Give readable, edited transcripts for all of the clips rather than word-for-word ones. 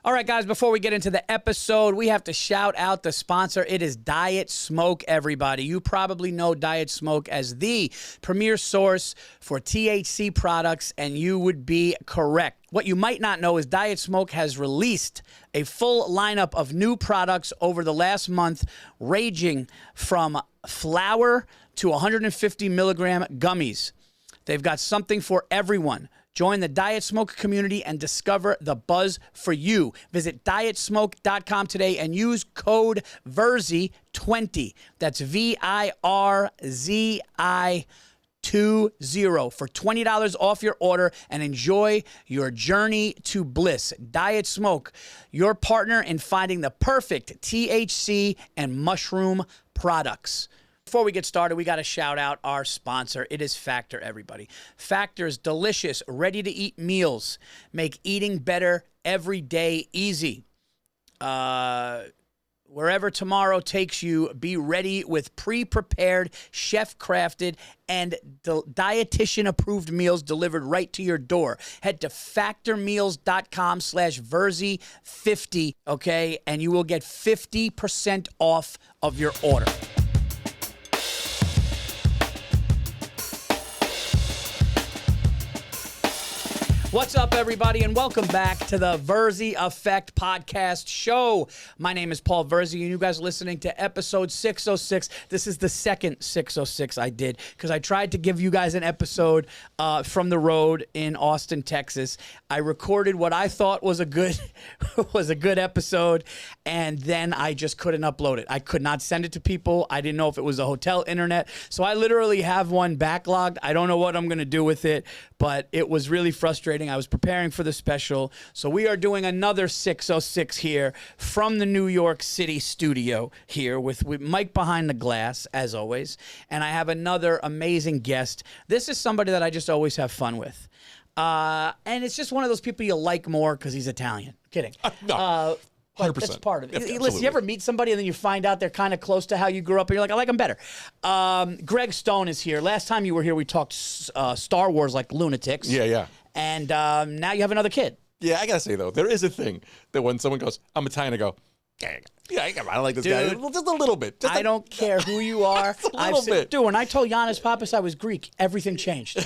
All right, guys, before we get into the episode, we have to shout out the sponsor. It is Diet Smoke, everybody. You probably know Diet Smoke as the premier source for THC products, and you would be correct. What you might not know is Diet Smoke has released a full lineup of new products over the last month, ranging from flower to 150 milligram gummies. They've got something for everyone. Join the Diet Smoke community and discover the buzz for you. Visit dietsmoke.com today and use code VIRZI20. That's VIRZI20 for $20 off your order and enjoy your journey to bliss. Diet Smoke, your partner in finding the perfect THC and mushroom products. Before we get started, we got to shout out our sponsor. It is Factor, everybody. Factor's delicious, ready-to-eat meals make eating better every day easy. Wherever tomorrow takes you, be ready with pre-prepared, chef-crafted, and dietitian-approved meals delivered right to your door. Head to factormeals.com/Virzi50, okay, and you will get 50% off of your order. What's up, everybody, and welcome back to the Virzi Effect podcast show. My name is Paul Virzi, and you guys are listening to episode 606. This is the second 606 I did, because I tried to give you guys an episode from the road in Austin, Texas. I recorded what I thought was a good episode, and then I just couldn't upload it. I could not send it to people. I didn't know if it was a hotel internet, so I literally have one backlogged. I don't know what I'm going to do with it, but it was really frustrating. I was preparing for the special. So we are doing another 606 here from the New York City studio here with Mike behind the glass, as always. And I have another amazing guest. This is somebody that I just always have fun with. And it's just one of those people you like more because he's Italian. Kidding. No. 100%. That's part of it. Yeah, listen, you ever meet somebody and then you find out they're kind of close to how you grew up and you're like, I like them better. Greg Stone is here. Last time you were here, we talked Star Wars like lunatics. Yeah. And now you have another kid. Yeah, I gotta say though, there is a thing that when someone goes, I'm Italian, I go, yeah, I don't like this guy. Just a little bit. I don't care who you are. Just a little bit. Dude, when I told Giannis Papas I was Greek, everything changed.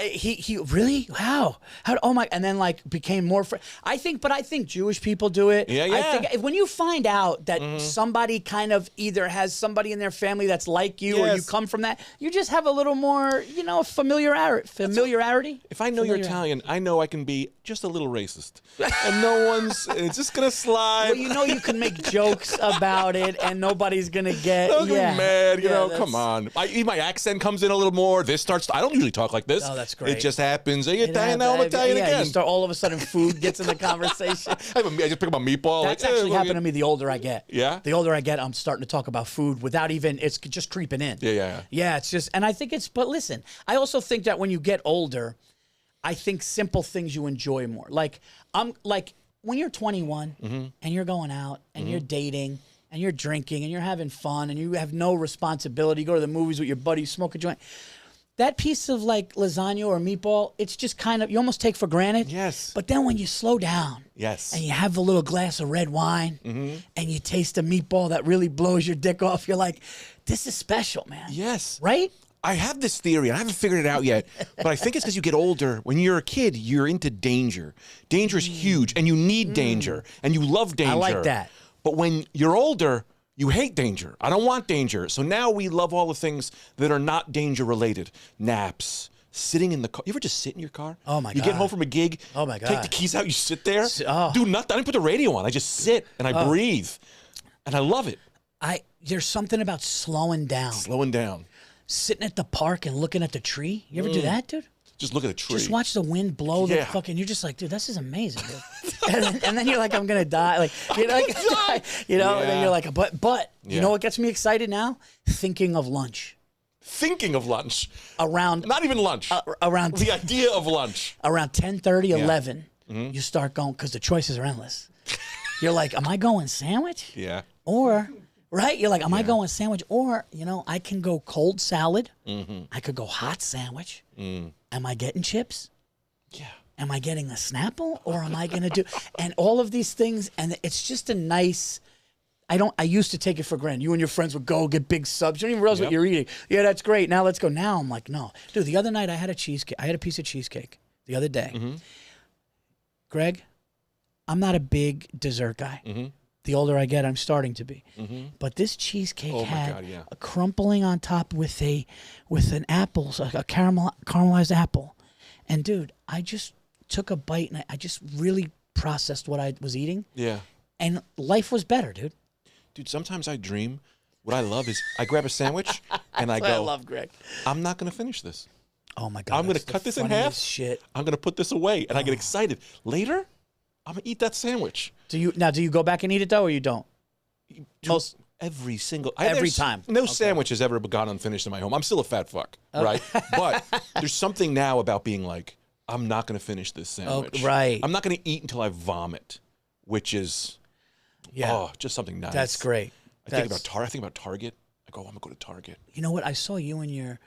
He really? Wow. Oh my, and then like became more I think Jewish people do it. Yeah. I think when you find out that somebody kind of either has somebody in their family that's like you, or you come from that, you just have a little more, familiarity. If I know you're Italian, I know I can be just a little racist. And no one's it's just gonna slide. Well, you can make jokes about it and nobody's gonna get mad, come on. My accent comes in a little more. I don't usually talk like this. Oh, that's great. It just happens. Are you Italian now? I'm Italian again. You start, all of a sudden, food gets in the conversation. I just pick up a meatball. That's actually happened to me the older I get. Yeah? The older I get, I'm starting to talk about food without even, it's just creeping in. Yeah. Yeah, it's just, and I think but listen, I also think that when you get older, I think simple things you enjoy more. Like when you're 21 and you're going out and you're dating and you're drinking and you're having fun and you have no responsibility, you go to the movies with your buddies, smoke a joint. That piece of like lasagna or meatball, it's just kind of, you almost take for granted. Yes. But then when you slow down. Yes. And you have a little glass of red wine and you taste a meatball that really blows your dick off, you're like, this is special, man. Yes. Right? I have this theory, and I haven't figured it out yet, but I think it's because you get older. When you're a kid, you're into danger. Danger is huge, and you need danger, and you love danger. I like that. But when you're older, you hate danger. I don't want danger. So now we love all the things that are not danger related. Naps, sitting in the car. You ever just sit in your car? Oh, my God. You get home from a gig. Oh, my God. Take the keys out, you sit there. Oh. Do nothing. I didn't put the radio on. I just sit, and I breathe. And I love it. There's something about slowing down. Slowing down. Sitting at the park and looking at the tree. You ever do that, dude? Just look at a tree. Just watch the wind blow the fucking. You're just like, dude, this is amazing, dude. and then you're like, I'm gonna die. Like, you're like, And then you're like, but you know what gets me excited now? Thinking of lunch. Thinking of lunch. Around. Not even lunch. Around. The idea of lunch. Around 10:30, 11, you start going because the choices are endless. You're like, am I going sandwich? Yeah. Or. Right? You're like, am I going sandwich? Or, I can go cold salad. I could go hot sandwich. Am I getting chips? Yeah. am I getting a Snapple or am I going to do, and all of these things. And it's just a nice, I used to take it for granted. You and your friends would go get big subs. You don't even realize what you're eating. Yeah, that's great. Now let's go. Now I'm like, no. Dude, the other night I had a cheesecake. I had a piece of cheesecake the other day. Greg, I'm not a big dessert guy. The older I get, I'm starting to be. But this cheesecake had a crumpling on top with an apple, a caramelized apple. And dude, I just took a bite and I just really processed what I was eating. Yeah. And life was better, dude. Dude, sometimes I dream. What I love is I grab a sandwich and I go, I love Greg. I'm not going to finish this. Oh my God. I'm going to cut this in half. Shit. I'm going to put this away. And I get excited. Later, I'm going to eat that sandwich. Do you go back and eat it though, or you don't? Every time. No sandwich has ever gone unfinished in my home. I'm still a fat fuck, right? But there's something now about being like, I'm not going to finish this sandwich. Right. I'm not going to eat until I vomit, which is just something nice. That's great. I think about Target. I go, I'm going to go to Target. You know what? I saw you and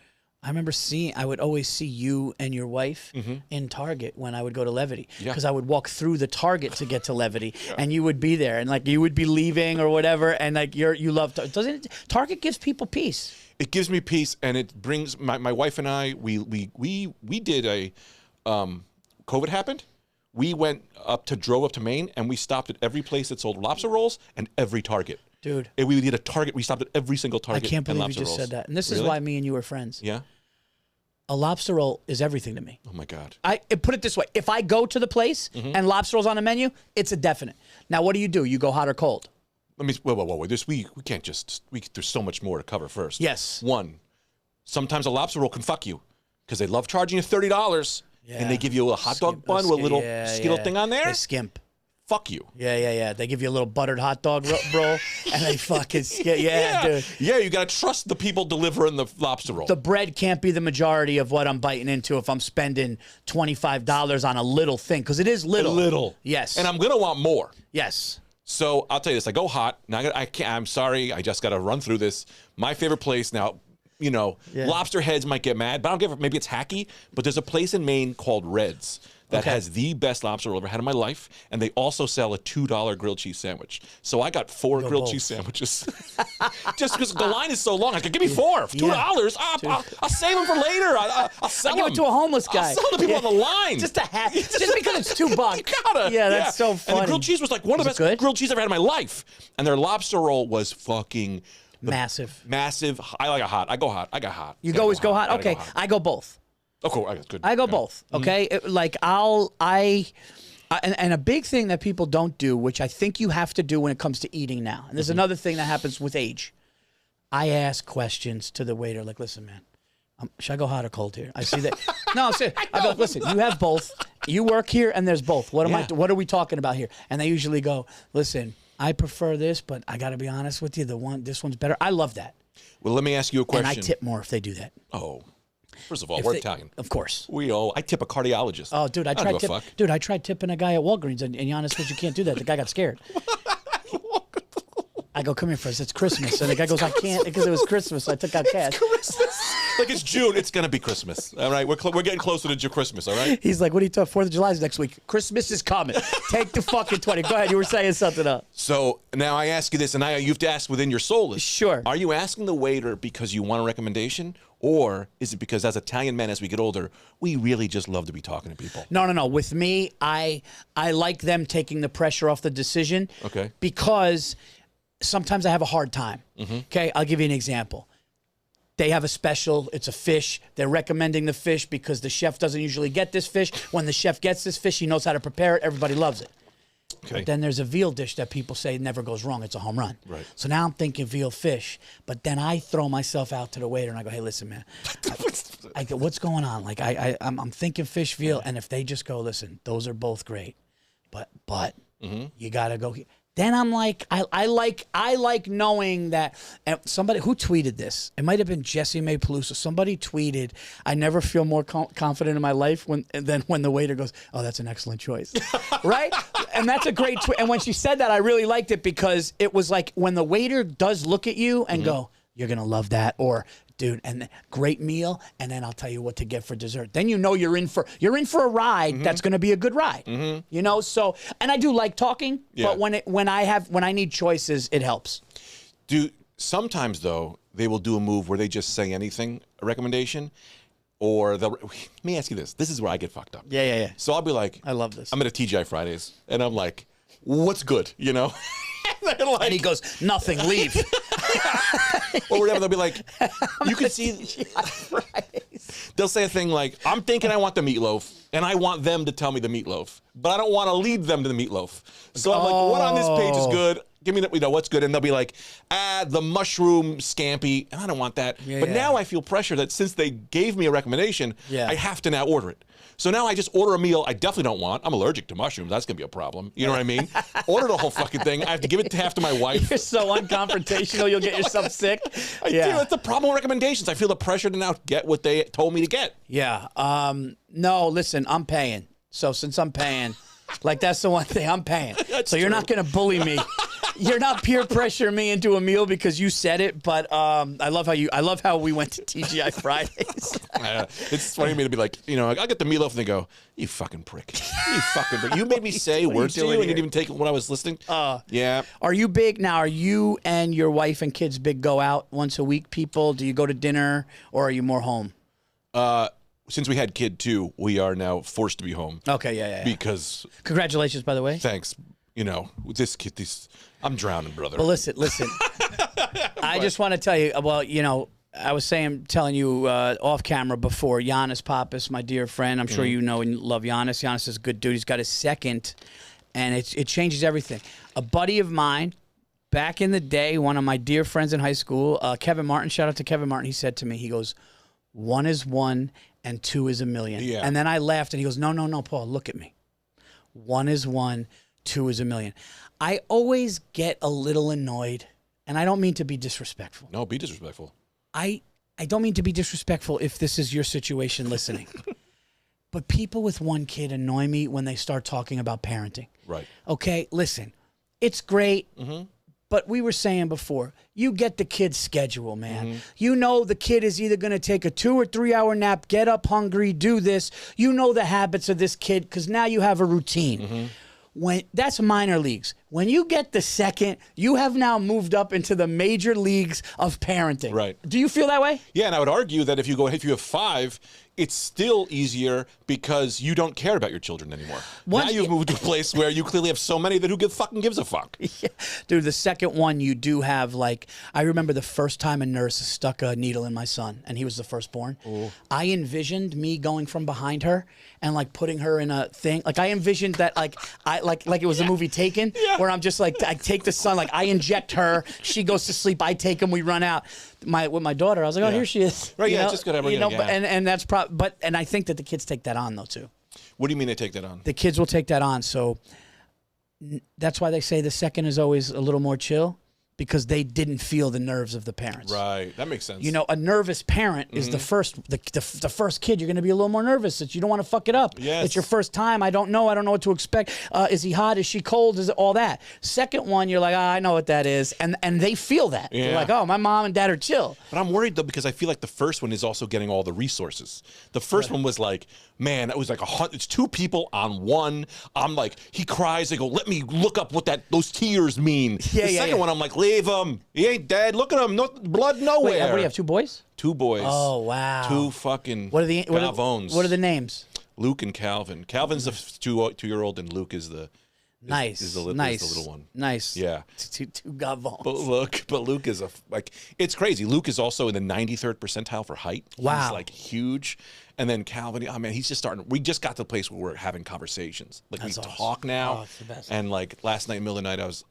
I remember I would always see you and your wife in Target when I would go to Levity. Because I would walk through the Target to get to Levity, and you would be there, and like you would be leaving or whatever, and like you love doesn't it? Target gives people peace. It gives me peace, and it brings my wife and I. We did a COVID happened. We drove up to Maine, and we stopped at every place that sold lobster rolls and every Target. Dude, and we did a Target. We stopped at every single Target. I can't believe you just rolls. said that, and this is why me and you are friends. Yeah. A lobster roll is everything to me. Oh my God. I put it this way: if I go to the place and lobster rolls on the menu, it's a definite. Now, what do? You go hot or cold? Let me. Whoa. We can't just. There's so much more to cover first. Yes. One. Sometimes a lobster roll can fuck you because they love charging you $30, and they give you a hot dog bun with a little Skittle thing on there. They skimp. Fuck you. Yeah. They give you a little buttered hot dog roll, and they fucking skip. Yeah, dude. Yeah, you got to trust the people delivering the lobster roll. The bread can't be the majority of what I'm biting into if I'm spending $25 on a little thing, because it is little. Little. Yes. And I'm going to want more. Yes. So I'll tell you this. I go hot. Now I'm sorry. I just got to run through this. My favorite place now, lobster heads might get mad, but I don't give a, maybe it's hacky, but there's a place in Maine called Red's that has the best lobster roll I've ever had in my life, and they also sell a $2 grilled cheese sandwich. So I got 4 grilled cheese sandwiches. Just because the line is so long. I could give me 4 for $2. I'll save them for later. I'll sell them. I'll give it to a homeless guy. I'll sell the people on the line. Just because it's $2. You gotta. Yeah, that's so funny. And the grilled cheese was like one of the best grilled cheese I've ever had in my life. And their lobster roll was fucking massive. I like a hot. I go hot. I got hot. You always go hot? Okay, I go both. Oh, cool. That's good. I go both. Okay, and a big thing that people don't do, which I think you have to do when it comes to eating now, and there's another thing that happens with age. I ask questions to the waiter, like, listen, man, should I go hot or cold here? I see that. No, I'm serious. I go, listen, you have both. You work here, and there's both. What are we talking about here? And they usually go, listen, I prefer this, but I got to be honest with you, this one's better. I love that. Well, let me ask you a question. And I tip more if they do that. Oh. First of all, we're Italian. Of course. I tip a cardiologist. Oh, dude, I tried tipping a guy at Walgreens, and be honest with you, can't do that. The guy got scared. I go, come here first. It's Christmas. And the guy goes, I can't because it was Christmas. So I took out cash. Christmas. Like it's June. It's going to be Christmas. All right. We're getting closer to Christmas. All right. He's like, what are you talking? 4th of July is next week. Christmas is coming. Take the fucking 20. Go ahead. You were saying something up. So now I ask you this, and you have to ask within your soul. Sure. Are you asking the waiter because you want a recommendation? Or is it because as Italian men, as we get older, we really just love to be talking to people? No. With me, I like them taking the pressure off the decision. Okay. Because sometimes I have a hard time. Okay, I'll give you an example. They have a special, it's a fish. They're recommending the fish because the chef doesn't usually get this fish. When the chef gets this fish, he knows how to prepare it. Everybody loves it. Okay. But then there's a veal dish that people say never goes wrong. It's a home run. Right. So now I'm thinking veal fish. But then I throw myself out to the waiter and I go, hey, listen, man. I go, what's going on? Like I'm thinking fish, veal. And if they just go, listen, those are both great. But you got to go. Then I'm like, I like knowing that. And somebody who tweeted this, it might have been Jesse May Peluso. Somebody tweeted, I never feel more confident in my life than when the waiter goes, oh, that's an excellent choice. Right? And that's a great tweet. And when she said that, I really liked it because it was like when the waiter does look at you and go, you're going to love that, or dude, and great meal, and then I'll tell you what to get for dessert. Then you know you're in for a ride that's going to be a good ride. You know, so and I do like talking, but when I need choices, it helps. Sometimes though they will do a move where they just say anything, a recommendation, or they'll. Let me ask you this. This is where I get fucked up. Yeah. So I'll be like, I love this. I'm at a TGI Fridays, and I'm like, what's good, you know? Like, and he goes, nothing, leave. Or whatever, they'll be like, you can see. They'll say a thing like, I'm thinking I want the meatloaf, and I want them to tell me the meatloaf, but I don't want to lead them to the meatloaf. So I'm like, what on this page is good? Give me what's good, and they'll be like, the mushroom scampi, and I don't want that. But now I feel pressure that since they gave me a recommendation, I have to now order it. So now I just order a meal I definitely don't want. I'm allergic to mushrooms. That's going to be a problem. You know what I mean? Order the whole fucking thing. I have to give it half to my wife. You're so unconfrontational. You'll get yourself sick. I do. It's the problem with recommendations. I feel the pressure to now get what they told me to get. Yeah. No, listen, I'm paying. So since I'm paying, like that's the one thing I'm paying. So you're not going to bully me. You're not peer pressuring me into a meal because you said it, but I love how we went to TGI Fridays. It's funny to me to be like, you know, I'll get the meatloaf and they go, you fucking prick. You fucking prick. You made me say words to you and you didn't even take it when I was listening. Yeah. Are you big now? Are you and your wife and kids big go out once a week people? Do you go to dinner or are you more home? Since we had kid too, we are now forced to be home. Okay, yeah. Because congratulations, by the way. Thanks. You know, this kid, I'm drowning, brother. Well, listen. I just want to tell you, well, you know, I was telling you off camera before, Giannis Pappas, my dear friend. I'm sure you know and love Giannis. Giannis is a good dude. He's got his second, and it changes everything. A buddy of mine, back in the day, one of my dear friends in high school, Kevin Martin, shout out to Kevin Martin, he said to me, he goes, 1 is 1 and 2 is a million. Yeah. And then I laughed, and he goes, no, Paul, look at me. 1 is 1, 2 is a million. I always get a little annoyed, and I don't mean to be disrespectful. No, be disrespectful. I don't mean to be disrespectful if this is your situation listening. But people with one kid annoy me when they start talking about parenting. Right. Okay, listen, it's great, but we were saying before, you get the kid's schedule, man. You know the kid is either going to take a 2 or 3 hour nap, get up hungry, do this. You know the habits of this kid because now you have a routine. That's minor leagues. When you get the second, you have now moved up into the major leagues of parenting. Right. Do you feel that way? Yeah, and I would argue that if you have 5, it's still easier because you don't care about your children anymore. Now you've moved to a place where you clearly have so many that who fucking gives a fuck. Yeah. Dude, the second one you do have, like, I remember the first time a nurse stuck a needle in my son, and he was the firstborn. Ooh. I envisioned me going from behind her and, like, putting her in a thing. Like, I envisioned that, like it was a movie Taken, where I'm just, like, I take the son, like, I inject her, she goes to sleep, I take him, we run out. With my daughter, I was like, oh, here she is. Right, it's just good. You know, and that's and I think that the kids take that on though too. What do you mean they take that on? The kids will take that on, so that's why they say the second is always a little more chill because they didn't feel the nerves of the parents. Right, that makes sense. You know, a nervous parent is the first kid. You're going to be a little more nervous. That you don't want to fuck it up. Yes. It's your first time. I don't know what to expect. Is he hot? Is she cold? Is it all that? Second one, you're like, I know what that is, and they feel that. Yeah. They're like, oh, my mom and dad are chill. But I'm worried though because I feel like the first one is also getting all the resources. The first one was like, man, it was like it's 2 people on one. I'm like, he cries. They go, let me look up what those tears mean. The second one, I'm like, leave him. He ain't dead. Look at him. No blood nowhere. Wait, what do you have? 2 boys? 2 boys. Oh wow. 2 fucking what are the Galvones. What are the names? Luke and Calvin. Calvin's the 2-year-old, and Luke is the Nice. the little one. Nice. Yeah. Two Galvones. But Luke is it's crazy. Luke is also in the 93rd percentile for height. Wow. He's like huge. And then Calvin, oh man, he's just starting. We just got to the place where we're having conversations. Like That's we awesome. talk now. Oh, it's the best. And like last night, middle of the night, I was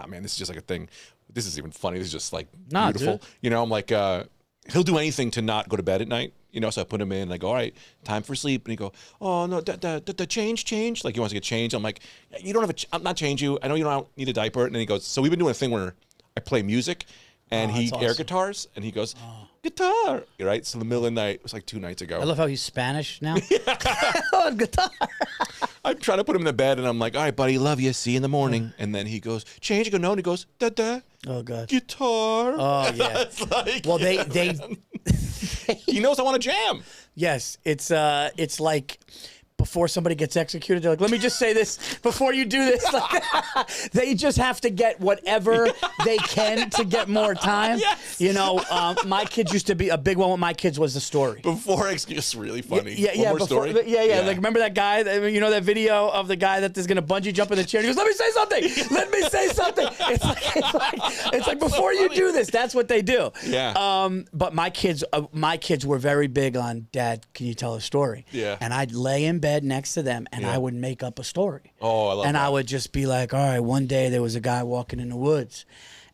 man, this is just like a thing. This is even funny. This is just like beautiful. Dude. You know, I'm like, he'll do anything to not go to bed at night. You know, so I put him in and I go, all right, time for sleep. And he go, oh no, the change. Like he wants to get changed. I'm like, you don't have I'm not change you. I know you don't need a diaper. And then he goes, so we've been doing a thing where I play music and he that's air awesome. guitars, and he goes, guitar, right? So in the middle of the night, it was like 2 nights ago. I love how he's Spanish now. Oh, guitar. I'm trying to put him in the bed, and I'm like, all right, buddy, love you. See you in the morning. And then he goes, change. I go, no. And he goes, da-da. Oh, God. Guitar. Oh, yeah. It's like, Well, yeah, they he knows I want to jam. yes, it's like before somebody gets executed, they're like, let me just say this before you do this. Like, they just have to get whatever they can to get more time. Yes. You know, my kids used to be a big one with my kids was the story. Before, it's really funny. Yeah, One more before, story? yeah. Like, remember that guy? You know that video of the guy that is going to bungee jump in the chair? And he goes, "Let me say something. Let me say something." It's like before you do this, that's what they do. Yeah. But my kids were very big on, Dad, can you tell a story? Yeah. And I'd lay in bed next to them, and I would make up a story. Oh, I love that. And I would just be like, all right, one day there was a guy walking in the woods,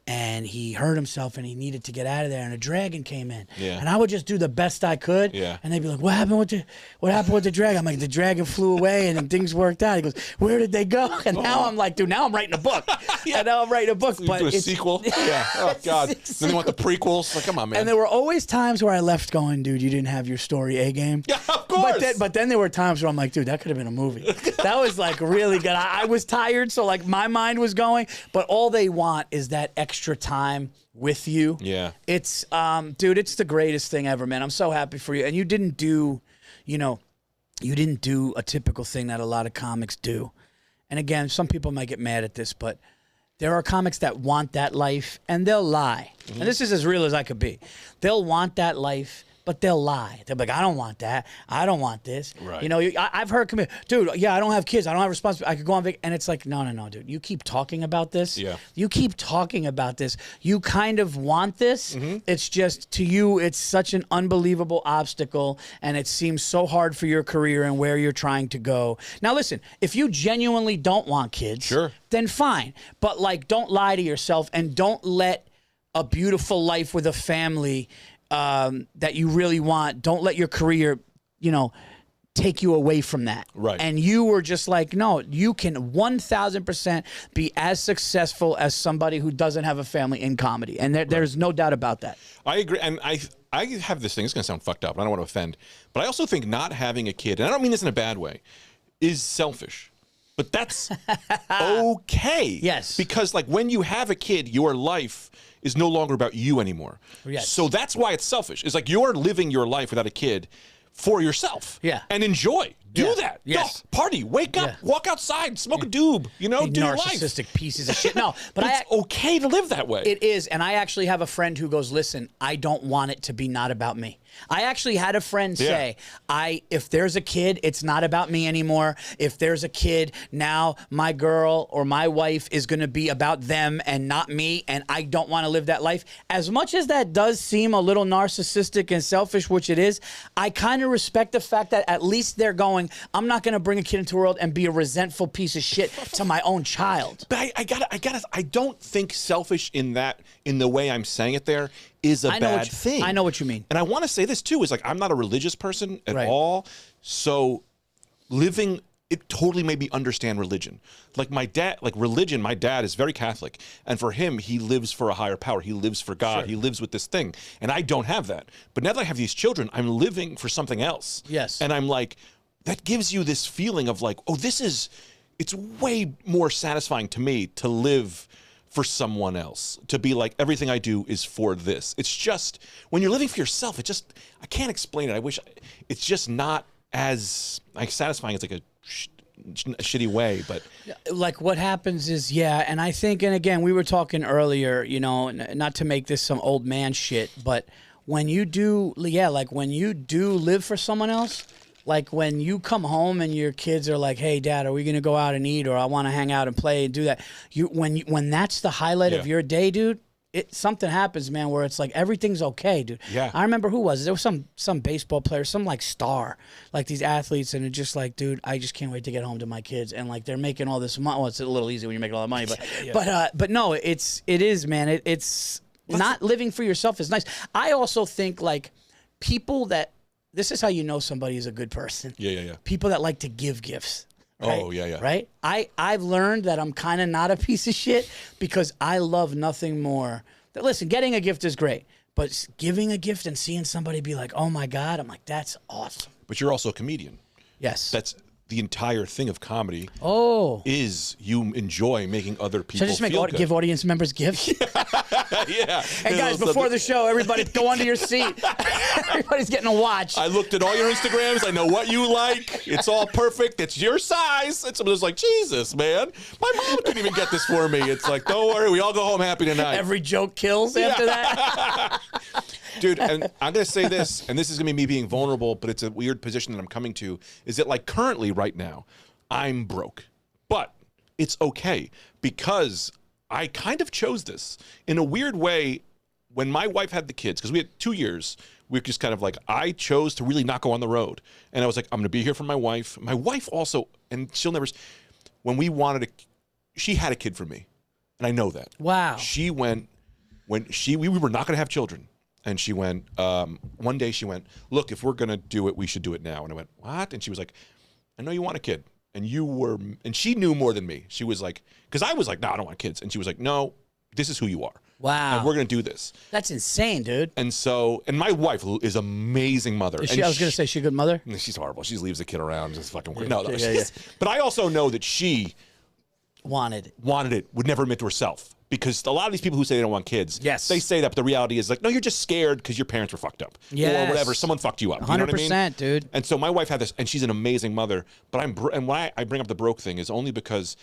and he hurt himself and he needed to get out of there, and a dragon came in. Yeah. And I would just do the best I could. Yeah. And they'd be like, what happened with the dragon? I'm like, the dragon flew away and then things worked out. He goes, where did they go? And now I'm like, dude, now I'm writing a book. Yeah. And now I'm writing a book. You But do a it's, sequel? Yeah. Oh, God. Then they want the prequels. Like, come on, man. and there were always times where I left going, dude, you didn't have your story A game. Yeah, of course. But then there were times where I'm like, dude, that could have been a movie. That was like really good. I was tired, so like my mind was going, but all they want is that extra time with you. Yeah. It's dude, it's the greatest thing ever, man. I'm so happy for you. And you didn't do a typical thing that a lot of comics do. And again, some people might get mad at this, but there are comics that want that life and they'll lie. And this is as real as I could be. They'll want that life, but they'll lie. They'll be like, I don't want that. I don't want this. Right. You know, I've heard, dude, yeah, I don't have kids. I don't have responsibility. I could go on vacation. And it's like, no, dude. You keep talking about this. Yeah. You keep talking about this. You kind of want this. It's just, to you, it's such an unbelievable obstacle, and it seems so hard for your career and where you're trying to go. Now, listen, if you genuinely don't want kids, Sure. then fine. But, like, don't lie to yourself, and don't let a beautiful life with a family that you really want, don't let your career, take you away from that. Right. And you were just like, no, you can 1,000% be as successful as somebody who doesn't have a family in comedy. And there's no doubt about that. I agree. And I have this thing, it's going to sound fucked up, and I don't want to offend, but I also think not having a kid, and I don't mean this in a bad way, is selfish. But that's okay. Yes. Because, like, when you have a kid, your life is no longer about you anymore. Yes. So that's why it's selfish. It's like you're living your life without a kid for yourself. Yeah. And enjoy. Do Yeah. that. Yes. Go, party. Wake up. Yeah. Walk outside. Smoke a doob. Do your life. Narcissistic pieces of shit. No, but It's okay to live that way. It is, and I actually have a friend who goes, listen, I don't want it to be not about me. I actually had a friend say, if there's a kid, it's not about me anymore. If there's a kid, now my girl or my wife is going to be about them and not me, and I don't want to live that life. As much as that does seem a little narcissistic and selfish, which it is, I kind of respect the fact that at least they're going, I'm not going to bring a kid into the world and be a resentful piece of shit to my own child. But I don't think selfish in the way I'm saying it there is a bad thing. I know what you mean. And I want to say this too, is like, I'm not a religious person at Right. all. So it totally made me understand religion. Like my dad is very Catholic. And for him, he lives for a higher power. He lives for God. Sure. He lives with this thing. And I don't have that. But now that I have these children, I'm living for something else. Yes. And I'm like, that gives you this feeling of like, oh, it's way more satisfying to me to live for someone else, to be like, everything I do is for this. It's just, when you're living for yourself, I can't explain it. It's just not as like satisfying as like a shitty way, but like what happens is, and I think, and again, we were talking earlier, not to make this some old man shit, but when you do, when you do live for someone else, like when you come home and your kids are like, hey, Dad, are we going to go out and eat, or I want to hang out and play and do that. When that's the highlight of your day, dude, something happens, man, where it's like everything's okay, dude. Yeah. I remember who was it? There was some baseball player, some like star, like these athletes, and it's just like, dude, I just can't wait to get home to my kids, and like they're making all this money. Well, it's a little easy when you're making all that money, but no, it is, man. It's not living for yourself is nice. I also think like people that. This is how you know somebody is a good person. Yeah. People that like to give gifts. Right? Oh, yeah. Right? I've learned that I'm kind of not a piece of shit because I love nothing more Listen, getting a gift is great, but giving a gift and seeing somebody be like, "Oh my God," I'm like, "That's awesome." But you're also a comedian. Yes. That's the entire thing of comedy. Oh. Is you enjoy making other people Should I just feel good. give audience members gifts? Yeah. Hey guys, before the show, everybody go under your seat. Everybody's getting a watch. I looked at all your Instagrams. I know what you like. It's all perfect. It's your size. And someone's like, Jesus, man. My mom couldn't even get this for me. It's like, don't worry. We all go home happy tonight. Every joke kills after that. Dude, and I'm going to say this, and this is going to be me being vulnerable, but it's a weird position that I'm coming to, is that like currently right now, I'm broke. But it's okay because I kind of chose this. In a weird way, when my wife had the kids, because we had 2 years, we were just kind of like, I chose to really not go on the road. And I was like, I'm going to be here for my wife. My wife also, and she'll never, when we wanted she had a kid for me. And I know that. Wow. She went, we were not going to have children. And she went, one day she went, look, if we're going to do it, we should do it now. And I went, what? And she was like, I know you want a kid. And she knew more than me. She was like, because I was like, no, I don't want kids. And she was like, no, this is who you are. Wow. And we're going to do this. That's insane, dude. And so, and my wife is an amazing mother. I was going to say, she's a good mother? She's horrible. She leaves the kid around. Just fucking weird. Yeah. But I also know that she wanted it, would never admit to herself. Because a lot of these people who say they don't want kids, yes, they say that, but the reality is like, no, you're just scared because your parents were fucked up. Yes. Or whatever, someone fucked you up. 100%, you know what I mean? dude. And so my wife had this, and she's an amazing mother, but and why I bring up the broke thing is only because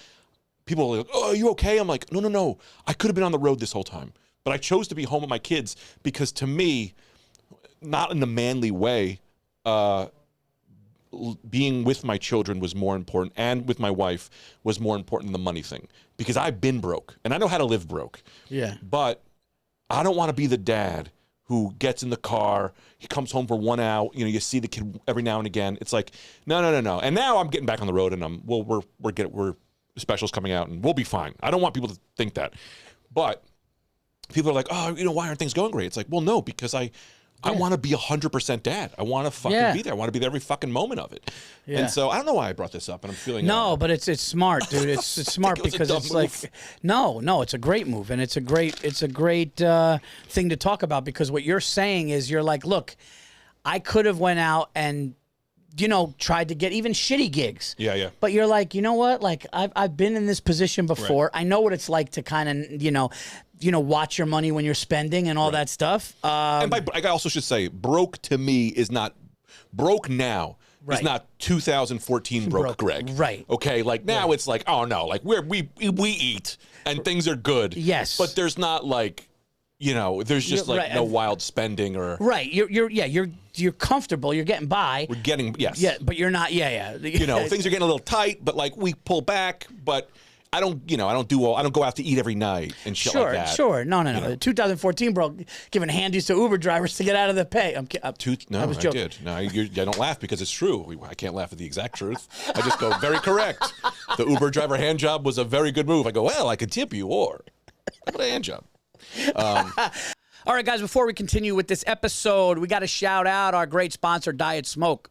people are like, oh, are you okay? I'm like, no. I could have been on the road this whole time. But I chose to be home with my kids because to me, not in a manly way, being with my children was more important, and with my wife was more important than the money thing, because I've been broke and I know how to live broke. Yeah. But I don't want to be the dad who gets in the car, he comes home for 1 hour, you see the kid every now and again. It's like, no. And now I'm getting back on the road, and we're specials coming out, and we'll be fine. I don't want people to think that. But people are like, oh, why aren't things going great? It's like, well, no, because I want to be 100% dad. I want to fucking be there. I want to be there every fucking moment of it. Yeah. And so I don't know why I brought this up, and I'm feeling but it's smart, dude. It's smart because it's like no, it's a great move, and it's a great thing to talk about, because what you're saying is you're like, look, I could have went out and tried to get even shitty gigs. Yeah. But you're like, you know what? Like I've been in this position before. Right. I know what it's like to kind of watch your money when you're spending and all that stuff. And I also should say, broke to me is not broke now. Right. It's not 2014 broke Greg. Right. Okay. Like now it's like, oh no, like we eat and things are good. Yes. But there's not like, there's just no wild spending or. Right. You're comfortable. You're getting by. We're getting, yes. Yeah. But you're not. Yeah. Things are getting a little tight, but like we pull back, but I don't go out to eat every night and shit like that. Sure. No. 2014, bro, giving handies to Uber drivers to get out of the pay. I was joking. I did. No, I don't laugh because it's true. I can't laugh at the exact truth. I just go, very correct. The Uber driver hand job was a very good move. I go, well, I could tip you, or how about a hand job? All right, guys, before we continue with this episode, we got to shout out our great sponsor, Diet Smoke.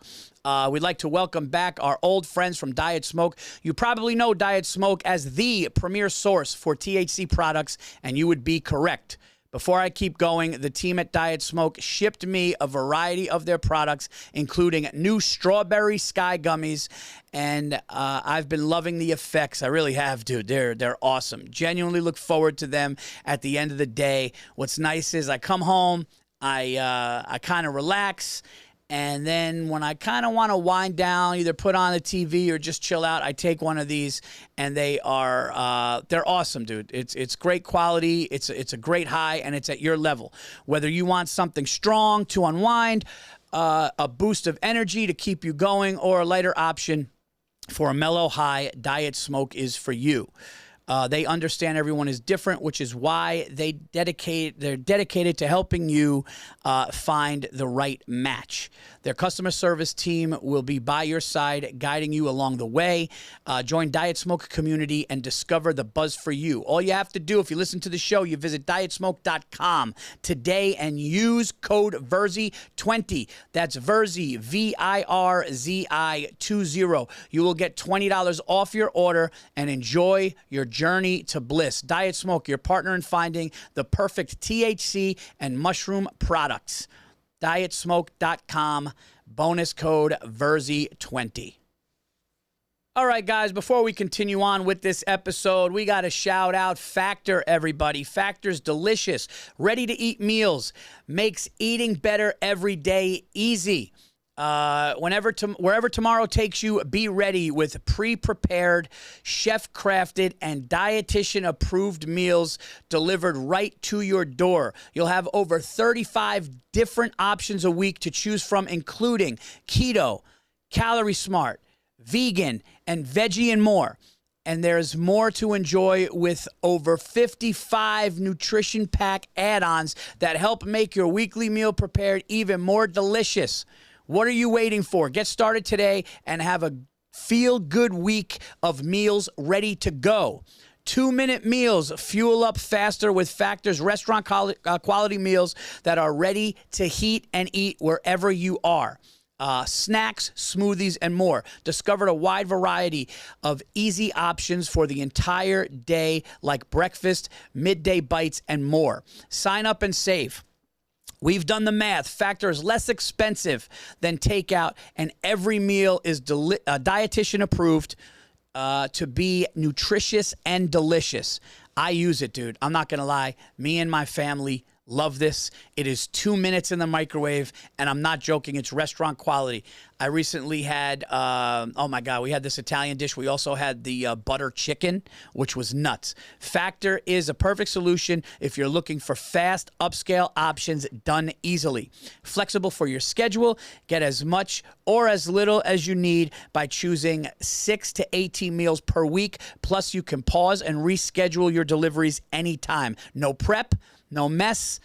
We'd like to welcome back our old friends from Diet Smoke. You probably know Diet Smoke as the premier source for THC products, and you would be correct. Before I keep going, the team at Diet Smoke shipped me a variety of their products, including new strawberry sky gummies, and I've been loving the effects. I really have, dude. They're awesome. Genuinely look forward to them at the end of the day. What's nice is I come home, I kind of relax, and then when I kind of want to wind down, either put on the TV or just chill out, I take one of these, and they're awesome, dude. It's great quality. It's a great high, and it's at your level. Whether you want something strong to unwind, a boost of energy to keep you going, or a lighter option for a mellow high, Diet Smoke is for you. They understand everyone is different, which is why they're dedicated to helping you find the right match. Their customer service team will be by your side, guiding you along the way. Join Diet Smoke community and discover the buzz for you. All you have to do, if you listen to the show, you visit dietsmoke.com today and use code VIRZI20. That's Virzi, VIRZI20. You will get $20 off your order and enjoy your journey to bliss. Diet Smoke, your partner in finding the perfect THC and mushroom products. Dietsmoke.com, bonus code Virzi20. All right, guys, before we continue on with this episode, we got to shout out Factor, everybody. Factor's delicious, ready-to-eat meals. Makes eating better every day easy. Wherever tomorrow takes you, be ready with pre-prepared, chef-crafted, and dietitian-approved meals delivered right to your door. You'll have over 35 different options a week to choose from, including keto, calorie smart, vegan, and veggie, and more. And there's more to enjoy with over 55 nutrition pack add-ons that help make your weekly meal prepared even more delicious. What are you waiting for? Get started today and have a feel-good week of meals ready to go. 2-minute meals. Fuel up faster with Factor's restaurant quality meals that are ready to heat and eat wherever you are. Snacks, smoothies, and more. Discovered a wide variety of easy options for the entire day, like breakfast, midday bites, and more. Sign up and save. We've done the math. Factor is less expensive than takeout, and every meal is dietitian approved to be nutritious and delicious. I use it, dude. I'm not going to lie. Me and my family love this. It is 2 minutes in the microwave, and I'm not joking. It's restaurant quality. I recently had, oh my God, we had this Italian dish. We also had the butter chicken, which was nuts. Factor is a perfect solution if you're looking for fast, upscale options done easily. Flexible for your schedule. Get as much or as little as you need by choosing 6 to 18 meals per week. Plus, you can pause and reschedule your deliveries anytime. No prep. No mess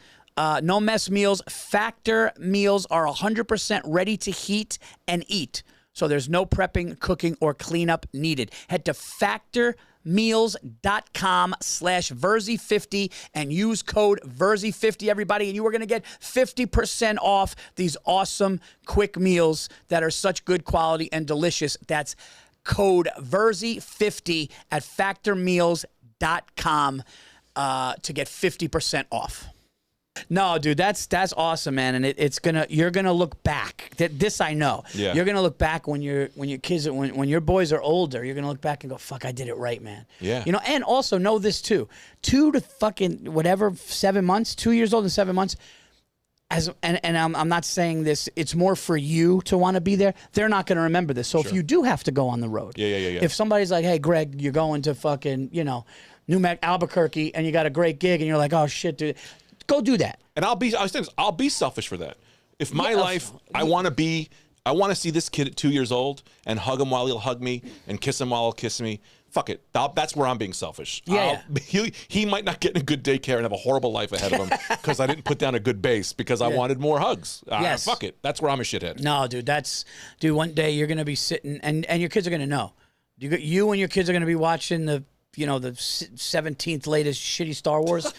meals. Factor meals are 100% ready to heat and eat. So there's no prepping, cooking, or cleanup needed. Head to factormeals.com/Virzi50 and use code Virzi50, everybody, and you are going to get 50% off these awesome quick meals that are such good quality and delicious. That's code Virzi50 at factormeals.com. To get 50% off. No, dude, that's awesome, man, and you're gonna look back. This I know. Yeah. You're gonna look back when your kids when your boys are older. You're gonna look back and go, "Fuck, I did it right, man." Yeah. You know, and also know this too: 2 to fucking whatever 7 months, 2 years old and 7 months. I'm not saying this. It's more for you to want to be there. They're not going to remember this. So if you do have to go on the road, yeah. If somebody's like, "Hey, Greg, you're going to fucking Albuquerque, and you got a great gig," and you're like, "Oh shit, dude, go do that." And I'll be selfish for that. If my life, I want to see this kid at 2 years old and hug him while he'll hug me and kiss him while he'll kiss me. Fuck it. That's where I'm being selfish. Yeah. He might not get a good daycare and have a horrible life ahead of him because I didn't put down a good base because I wanted more hugs. Yes. Fuck it. That's where I'm a shithead. No, dude, one day you're going to be sitting and your kids are going to know. You and your kids are going to be watching the 17th latest shitty Star Wars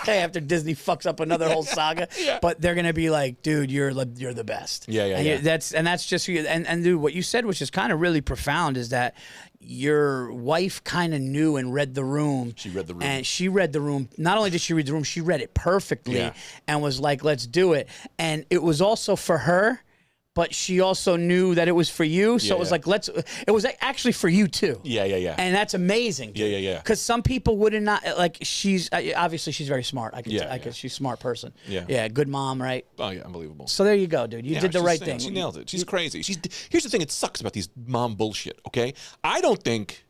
after Disney fucks up another whole saga. Yeah. But they're gonna be like, dude, you're the best. Yeah. That's just who you, and dude, what you said, which is kind of really profound, is that your wife kind of knew and read the room. She read the room. And she read the room. Not only did she read the room, she read it perfectly and was like, let's do it. And it was also for her, but she also knew that it was for you. So it was like, it was actually for you too. Yeah. And that's amazing. Dude. Yeah. Because some people wouldn't not, like, obviously she's very smart. She's a smart person. Yeah. Good mom, right? Oh yeah, unbelievable. So there you go, dude. You did the right thing. She nailed it. She's crazy. Here's the thing, it sucks about these mom bullshit, okay? I don't think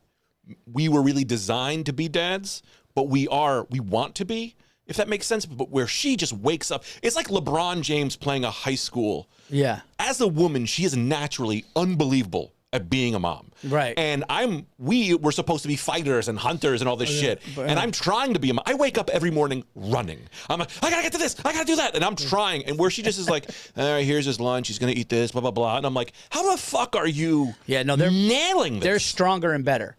we were really designed to be dads, but we want to be. If that makes sense, but where she just wakes up, it's like LeBron James playing a high school. Yeah. As a woman, she is naturally unbelievable at being a mom. Right. And we were supposed to be fighters and hunters and all this shit. And I'm trying to be a mom. I wake up every morning running. I'm like, I gotta get to this, I gotta do that. And I'm trying. And where she just is like, all right, here's his lunch, he's gonna eat this, blah, blah, blah. And I'm like, how the fuck are you they're nailing this? They're stronger and better.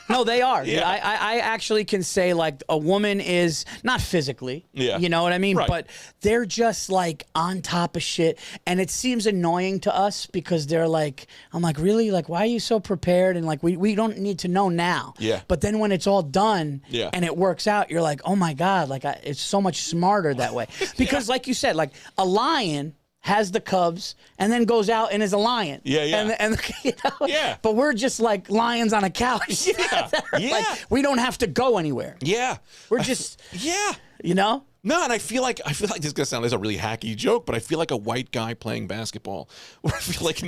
No, they are. Yeah. I actually can say, like, a woman is not physically, you know what I mean? Right. But they're just like on top of shit. And it seems annoying to us because they're like, I'm like, really? Like, why are you so prepared? prepared and like we don't need to know now. Yeah. But then when it's all done Yeah. and it works out, you're like, oh my God, like it's so much smarter that way. Because like you said, like a lion has the cubs and then goes out and is a lion. Yeah, yeah. And you know, Yeah. But we're just like lions on a couch. Yeah. Yeah. Like, we don't have to go anywhere. Yeah. We're just, Yeah. you know? No, and I feel like this is gonna sound like a really hacky joke, but I feel like a white guy playing basketball, where I feel like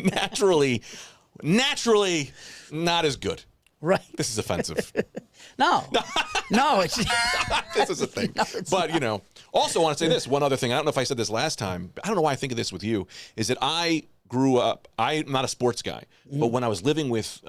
naturally not as good. Right. This is offensive. No. No, it's This is a thing. No, it's But, you know, also want to say this, one other thing. I don't know if I said this last time, but I don't know why I think of this with you, is that I grew up, I'm not a sports guy, but when I was living with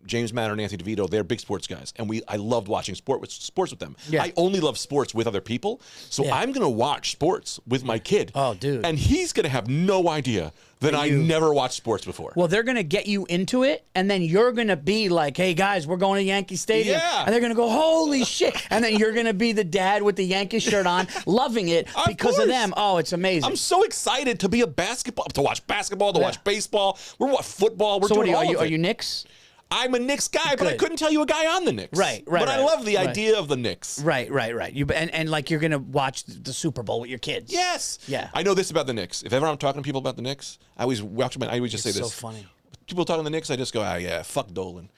James Manor and Anthony DeVito, they're big sports guys, and I loved watching sports with them. Yeah. I only love sports with other people, so Yeah. I'm going to watch sports with my kid. Oh, dude. And he's going to have no idea that I never watched sports before. Well, they're going to get you into it, and then you're going to be like, hey, guys, we're going to Yankee Stadium. Yeah. And they're going to go, holy shit. And then you're going to be the dad with the Yankee shirt on, loving it because of them. Oh, it's amazing. I'm so excited to be to watch basketball, to watch baseball. We're watching football. We're so doing what all of it. are you Knicks? I'm a Knicks guy, but I Good. couldn't tell you a guy on the Knicks. Right. But I love the idea of the Knicks. Right. You and like you're going to watch the Super Bowl with your kids. Yes. Yeah. I know this about the Knicks. If ever I'm talking to people about the Knicks, I always just say this. So funny. People talking to the Knicks, I just go, yeah, fuck Dolan.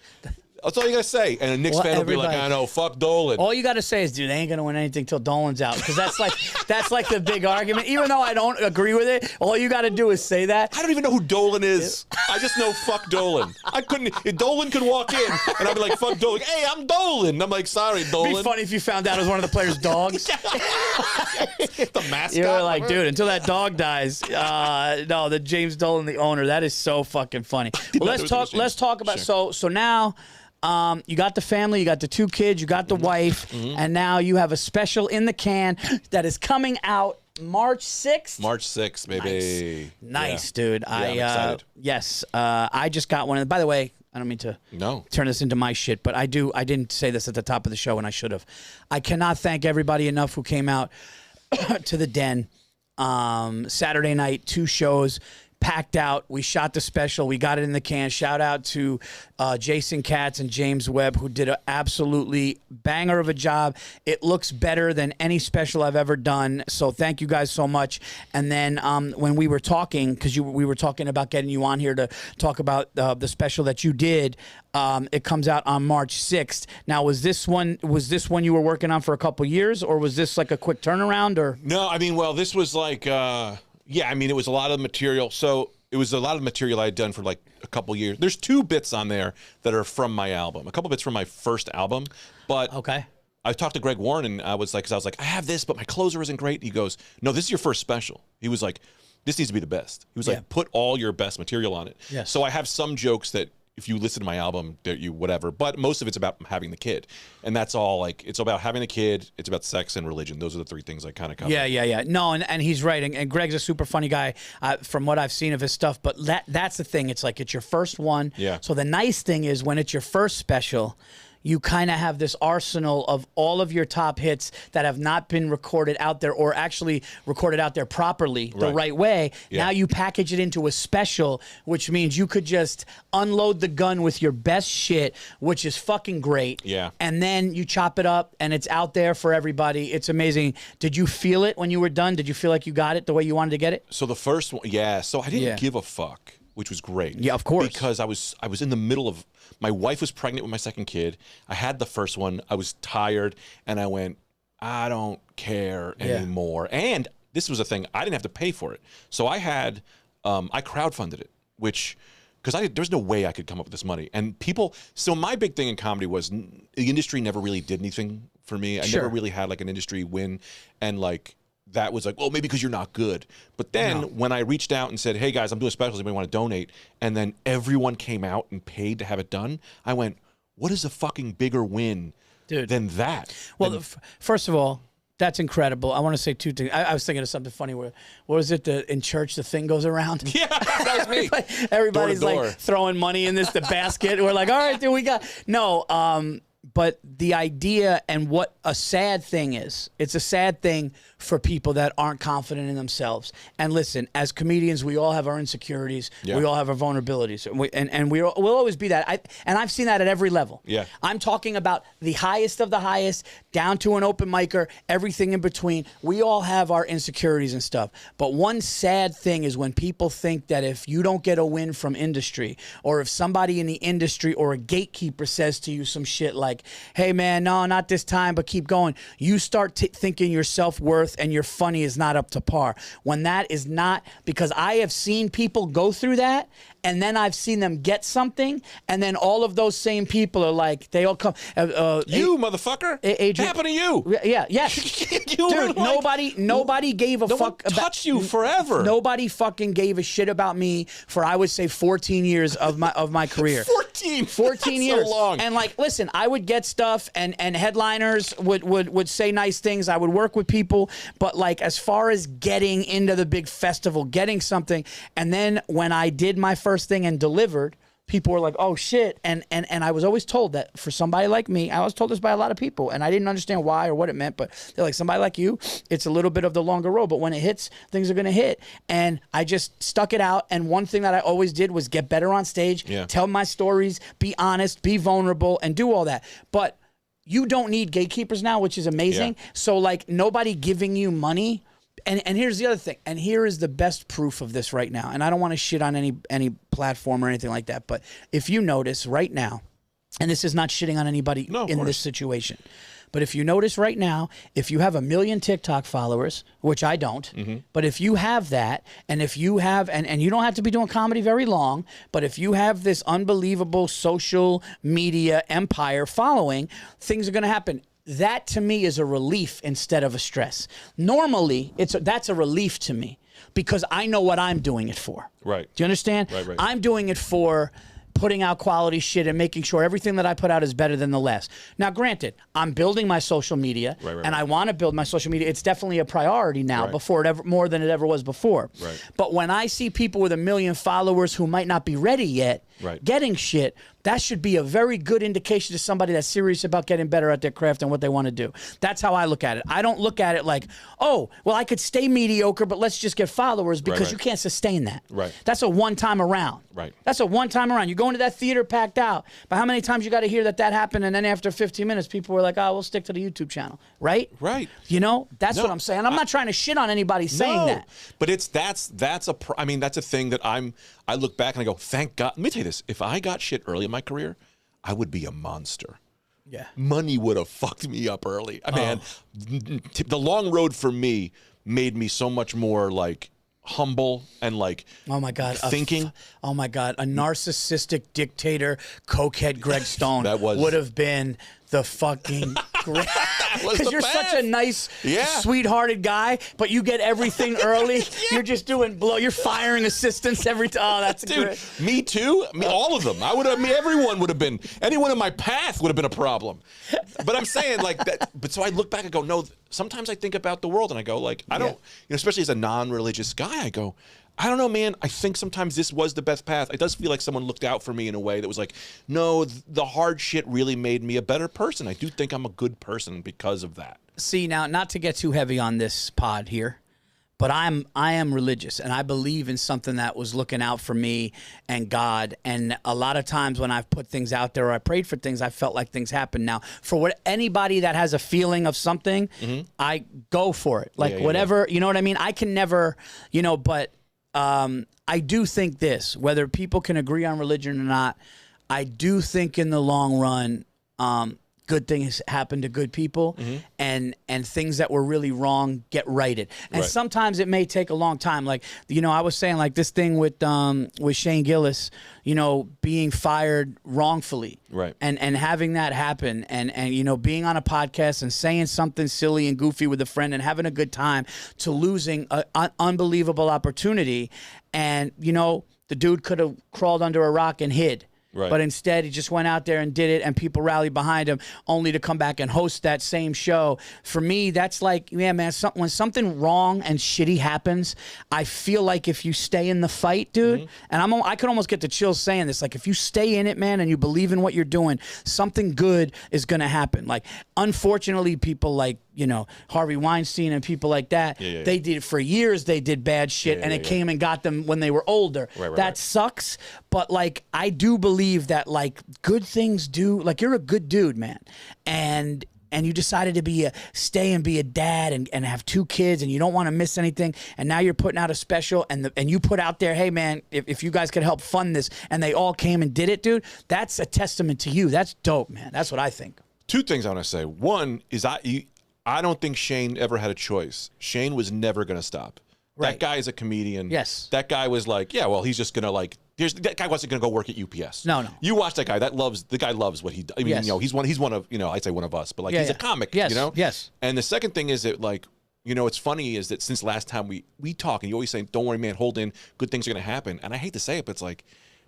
That's all you gotta say. And a Knicks fan will be like, I know, fuck Dolan. All you got to say is, dude, they ain't going to win anything till Dolan's out. Because that's like the big argument. Even though I don't agree with it, all you got to do is say that. I don't even know who Dolan is. I just know fuck Dolan. If Dolan could walk in and I'd be like, fuck Dolan. Hey, I'm Dolan. I'm like, sorry, Dolan. It'd be funny if you found out it was one of the players' dogs. The mascot. You were like, dude, until that dog dies. No, the James Dolan, the owner. That is so fucking funny. Well, let's talk about so now. You got the family, you got the 2 kids, you got the wife, and now you have a special in the can that is coming out March 6th. March 6th, baby. Nice, dude. I'm excited. Yes, I just got one. By the way, I don't mean to turn this into my shit, but I didn't say this at the top of the show, and I should have. I cannot thank everybody enough who came out to the Den Saturday night, 2 shows. Packed out. We shot the special. We got it in the can. Shout out to Jason Katz and James Webb, who did an absolutely banger of a job. It looks better than any special I've ever done. So thank you guys so much. And then when we were talking, because we were talking about getting you on here to talk about the special that you did, it comes out on March 6th. Now, was this one you were working on for a couple years, or was this like a quick turnaround? Or no, I mean, well, this was like. Yeah, I mean, it was a lot of material. So it was a lot of material I had done for like a couple years. There's 2 bits on there that are from my album. A couple bits from my first album. But okay. I talked to Greg Warren, and I was like, I have this, but my closer isn't great. He goes, no, this is your first special. He was like, this needs to be the best. He was like, put all your best material on it. Yes. So I have some jokes that if you listen to my album, that you whatever, but most of it's about having the kid, and that's all. Like, it's about having a kid, it's about sex and religion. Those are the 3 things I kind of cover. Yeah. No, and he's right, and Greg's a super funny guy from what I've seen of his stuff. But that's the thing. It's like it's your first one. Yeah. So the nice thing is when it's your first special, you kind of have this arsenal of all of your top hits that have not been recorded out there, or actually recorded out there properly the right way. Yeah. Now you package it into a special, which means you could just unload the gun with your best shit, which is fucking great. Yeah. And then you chop it up and it's out there for everybody. It's amazing. Did you feel it when you were done? Did you feel like you got it the way you wanted to get it? So the first one, so I didn't give a fuck, which was great. Yeah, of course. Because I was in the middle of, my wife was pregnant with my second kid. I had the first one. I was tired, and I went, I don't care anymore. And this was a thing, I didn't have to pay for it. So I had, I crowdfunded it, because there's no way I could come up with this money. And people, so my big thing in comedy was the industry never really did anything for me. I never really had like an industry win. And like, that was like, well, maybe because you're not good. But then when I reached out and said, hey guys, I'm doing specials, anybody want to donate? And then everyone came out and paid to have it done. I went, what is a fucking bigger win than that? Well, first of all, that's incredible. I want to say 2 things. I was thinking of something funny. What was it? In church, the thing goes around. Yeah, that was me. Everybody's door to door. like throwing money in the basket. We're like, all right, dude, we got no. But the idea and what a sad thing is, it's a sad thing for people that aren't confident in themselves. And listen, as comedians, we all have our insecurities. Yeah. We all have our vulnerabilities. And we'll always be that. And I've seen that at every level. Yeah. I'm talking about the highest of the highest, down to an open micer, everything in between. We all have our insecurities and stuff. But one sad thing is when people think that if you don't get a win from industry, or if somebody in the industry or a gatekeeper says to you some shit like, hey man, no, not this time, but keep going, you start thinking your self-worth and your funny is not up to par. When that is not, because I have seen people go through that, and then I've seen them get something, and then all of those same people are like, they all come. You motherfucker! Adrian, happened to you? Yeah, yes. Dude, like, nobody gave a fuck about. Touched you forever. Nobody fucking gave a shit about me for, I would say, 14 years of my career. 14 years. So long. And like, listen, I would get stuff, and headliners would say nice things. I would work with people, but like, as far as getting into the big festival, getting something, and then when I did my first thing and delivered, people were like, oh shit. And I was always told that for somebody like me, I was told this by a lot of people, and I didn't understand why or what it meant, but they're like, somebody like you, it's a little bit of the longer road, but when it hits, things are going to hit. And I just stuck it out. And one thing that I always did was get better on stage, tell my stories, be honest, be vulnerable, and do all that. But you don't need gatekeepers now, which is amazing. Yeah. So like, nobody giving you money. And here's the other thing, and here is the best proof of this right now. And I don't want to shit on any platform or anything like that, but if you notice right now, and this is not shitting on anybody in this situation, but if you notice right now, if you have 1 million TikTok followers, which I don't, but if you have that, and if you have, and you don't have to be doing comedy very long, but if you have this unbelievable social media empire following, things are going to happen. That to me is a relief instead of a stress. Normally, that's a relief to me because I know what I'm doing it for. Right. Do you understand? Right. I'm doing it for putting out quality shit and making sure everything that I put out is better than the last. Now, granted, I'm building my social media, and I want to build my social media. It's definitely a priority now, more than it ever was before. Right. But when I see people with 1 million followers who might not be ready yet, getting shit, that should be a very good indication to somebody that's serious about getting better at their craft and what they want to do. That's how I look at it. I don't look at it like, oh, well, I could stay mediocre, but let's just get followers, because you can't sustain that. Right. That's a one-time around. Right. That's a one-time around. You go into that theater packed out, but how many times you got to hear that happened, and then after 15 minutes, people were like, oh, we'll stick to the YouTube channel. Right? Right. You know, that's what I'm saying. I'm not trying to shit on anybody saying that. But that's a thing that I look back and I go, thank God. Let me tell you this. If I got shit early in my career, I would be a monster. Yeah. Money would have fucked me up early. Man, the long road for me made me so much more like humble and like, oh my God, thinking. Oh my God, a narcissistic dictator, cokehead Greg Stone would have been the fucking great. Because you're such a nice, sweethearted guy, but you get everything early. You're just doing you're firing assistants every time. Oh, that's great. Me too. All of them. Everyone would have been. Anyone in my path would have been a problem. But I'm saying like that. But so I look back and go, no. Sometimes I think about the world and I go like, I don't. Especially as a non-religious guy, I go, I don't know, man. I think sometimes this was the best path. It does feel like someone looked out for me in a way that was like, no, the hard shit really made me a better person. I do think I'm a good person because of that. See, now, not to get too heavy on this pod here, but I am religious, and I believe in something that was looking out for me and God. And a lot of times when I've put things out there or I prayed for things, I felt like things happened. Now, for anybody that has a feeling of something, I go for it. Like whatever, you know what I mean? I can never, but I do think this, whether people can agree on religion or not, I do think in the long run, good things happen to good people, and things that were really wrong get righted. And sometimes it may take a long time. Like, I was saying like this thing with Shane Gillis, being fired wrongfully. Right. And having that happen and being on a podcast and saying something silly and goofy with a friend and having a good time to losing an unbelievable opportunity. And, the dude could have crawled under a rock and hid. Right. But instead, he just went out there and did it, and people rallied behind him, only to come back and host that same show. For me, that's like, yeah, man, when something wrong and shitty happens, I feel like if you stay in the fight, dude, and I could almost get the chills saying this, like if you stay in it, man, and you believe in what you're doing, something good is going to happen. Like, unfortunately, people like, you know, Harvey Weinstein and people like that, they did it for years. They did bad shit, and it came and got them when they were older. That sucks. But like, I do believe that like good things do. Like, you're a good dude, man, and you decided to stay and be a dad and have 2 kids, and you don't want to miss anything. And now you're putting out a special, and you put out there, hey man, if you guys could help fund this, and they all came and did it, dude. That's a testament to you. That's dope, man. That's what I think. 2 things I want to say. One is I don't think Shane ever had a choice. Shane was never going to stop. Right. That guy is a comedian. Yes. That guy was like, yeah, well, he's just going to like, that guy wasn't going to go work at UPS. No. You watch that guy. The guy loves what he does. I mean, you know, he's one of, you know, I'd say one of us, but like he's a comic, yes. you know? Yes. And the second thing is that like, you know, what's funny is that since last time we talk, and you always say, don't worry, man, hold in, good things are going to happen. And I hate to say it, but it's like,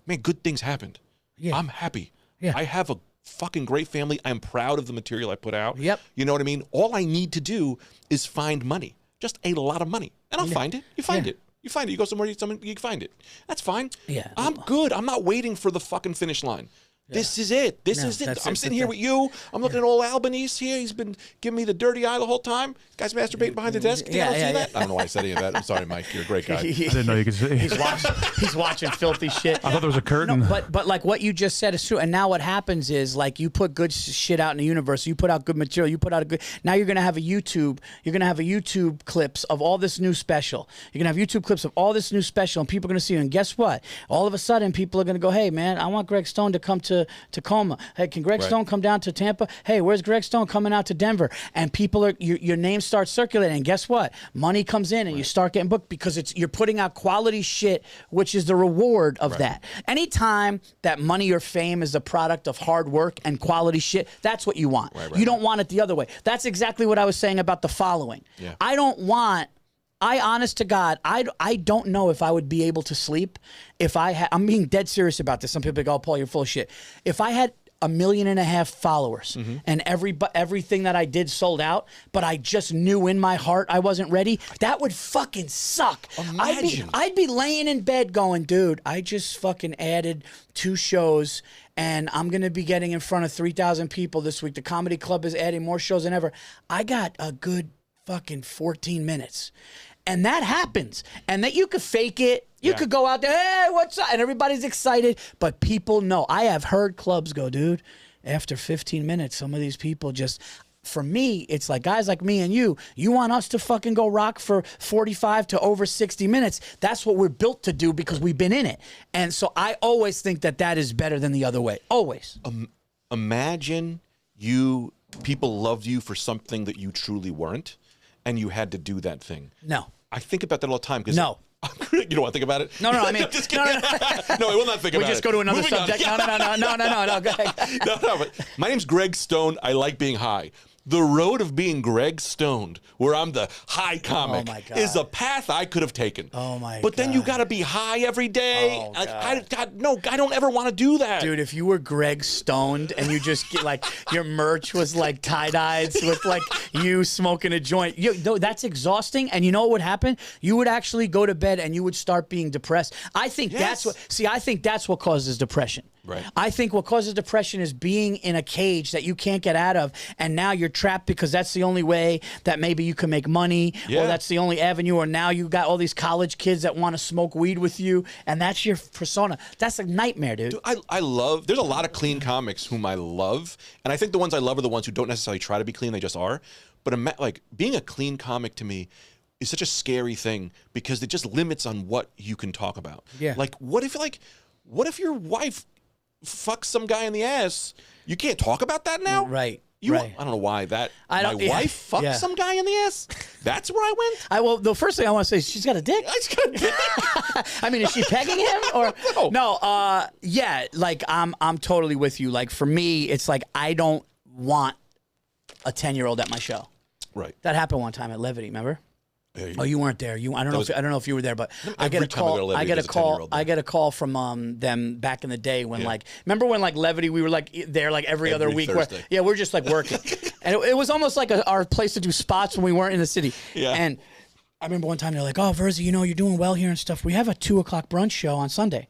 man, good things happened. Yeah. I'm happy. Yeah. I have a fucking great family. I'm proud of the material I put out. Yep. You know what I mean? All I need to do is find money, just a lot of money, and I'll find it. You find it. You find it. You go somewhere, you can find it. That's fine. Yeah. I'm good. I'm not waiting for the fucking finish line. Yeah. This is it. This is it. I'm sitting here with you. I'm looking at old Albanese here. He's been giving me the dirty eye the whole time. Guy's masturbating behind the desk. Did you see that? I don't know why I said any of that. I'm sorry, Mike. You're a great guy. I didn't know you could see. He's watching filthy shit. I thought there was a curtain. No, but like what you just said is true. And now what happens is like you put good shit out in the universe. You put out good material. You put out a good. Now you're gonna have a YouTube. You're gonna have a YouTube clips of all this new special. You're gonna have YouTube clips of all this new special, and people are gonna see you. And guess what? All of a sudden, people are gonna go, "Hey, man, I want Greg Stone to come to Tacoma. Hey, can Greg Stone come down to Tampa? Hey, where's Greg Stone coming out to Denver?" And people are your name starts circulating. And guess what? Money comes in, and you start getting booked because you're putting out quality shit, which is the reward of that. Anytime that money or fame is the product of hard work and quality shit, that's what you want. You don't want it the other way. That's exactly what I was saying about the following. Yeah. Honest to God, I don't know if I would be able to sleep if I had. I'm being dead serious about this. Some people go, "Oh, Paul, you're full of shit." If I had 1.5 million followers and everything that I did sold out, but I just knew in my heart I wasn't ready, that would fucking suck. Imagine. I'd be laying in bed going, dude, I just fucking added 2 shows and I'm going to be getting in front of 3,000 people this week. The Comedy Club is adding more shows than ever. I got a good fucking 14 minutes. And that happens. And that you could fake it. You could go out there, "Hey, what's up?" And everybody's excited. But people know. I have heard clubs go, dude, after 15 minutes, some of these people just, for me, it's like guys like me and you want us to fucking go rock for 45 to over 60 minutes. That's what we're built to do because we've been in it. And so I always think that is better than the other way. Always. Imagine people loved you for something that you truly weren't, and you had to do that thing. No. I think about that all the time. No. You don't want to think about it? No, I mean, just no, I will not think about it. We just go to another subject. No, go ahead. No, but my name's Greg Stone. I like being high. The road of being Greg Stoned, where I'm the high comic, is a path I could have taken. Oh my God. But then you got to be high every day. Oh, I don't ever want to do that. Dude, if you were Greg Stoned and you just get like your merch was like tie-dyes with like you smoking a joint, that's exhausting. And you know what would happen? You would actually go to bed and you would start being depressed. I think that's what causes depression. Right. I think what causes depression is being in a cage that you can't get out of, and now you're trapped because that's the only way that maybe you can make money, or that's the only avenue, or now you got all these college kids that want to smoke weed with you, and that's your persona. That's a nightmare, dude. There's a lot of clean comics whom I love, and I think the ones I love are the ones who don't necessarily try to be clean, they just are. But like being a clean comic to me is such a scary thing because it just limits on what you can talk about. Yeah. Like what if your wife fuck some guy in the ass? You can't talk about that now? Right. I don't know why my wife fucked some guy in the ass. That's where I went. Well, the first thing I want to say is she's got a dick. She's got a dick. I mean, is she pegging him or no? Yeah, like I'm totally with you. Like for me, it's like I don't want a 10-year-old at my show. Right. That happened one time at Levity. Remember? Oh, you weren't there. I don't know if you were there, but I get a call. I get a call from them back in the day when remember when Levity we were there every other week. We're just working, and it was almost like our place to do spots when we weren't in the city. Yeah. And I remember one time they're like, "Oh, Virzi, you're doing well here and stuff. We have a 2:00 brunch show on Sunday,"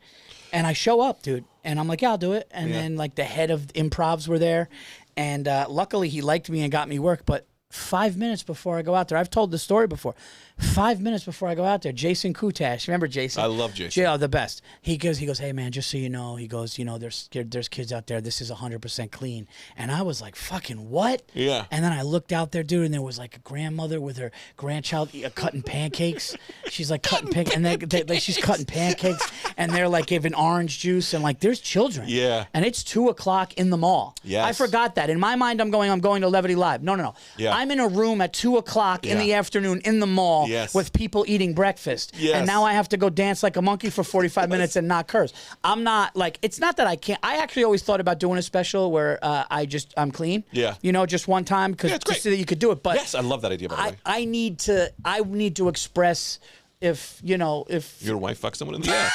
and I show up, dude, and I'm like, "Yeah, I'll do it." And then the head of improvs were there, and luckily he liked me and got me work, but 5 minutes before I go out there, I've told the story before. 5 minutes before I go out there, Jason Kutash, remember Jason? I love Jason. Yeah, the best. He goes, hey man, just so you know, he goes, there's kids out there. This is 100% clean. And I was like, fucking what? Yeah. And then I looked out there, dude, and there was a grandmother with her grandchild cutting pancakes. She's cutting pancakes, and she's cutting pancakes, and they're giving orange juice, and there's children. Yeah. And it's 2:00 in the mall. Yes. I forgot that. In my mind, I'm going to Levity Live. No. Yeah. I'm in a room at 2:00 in the afternoon in the mall. Yes. With people eating breakfast. Yes. And now I have to go dance like a monkey for 45 minutes and not curse. I'm not it's not that I can't. I actually always thought about doing a special where I'm clean. Yeah. Just one time just so that you could do it. But yes, I love that idea, by the way. I need to express if your wife fucks someone in the ass.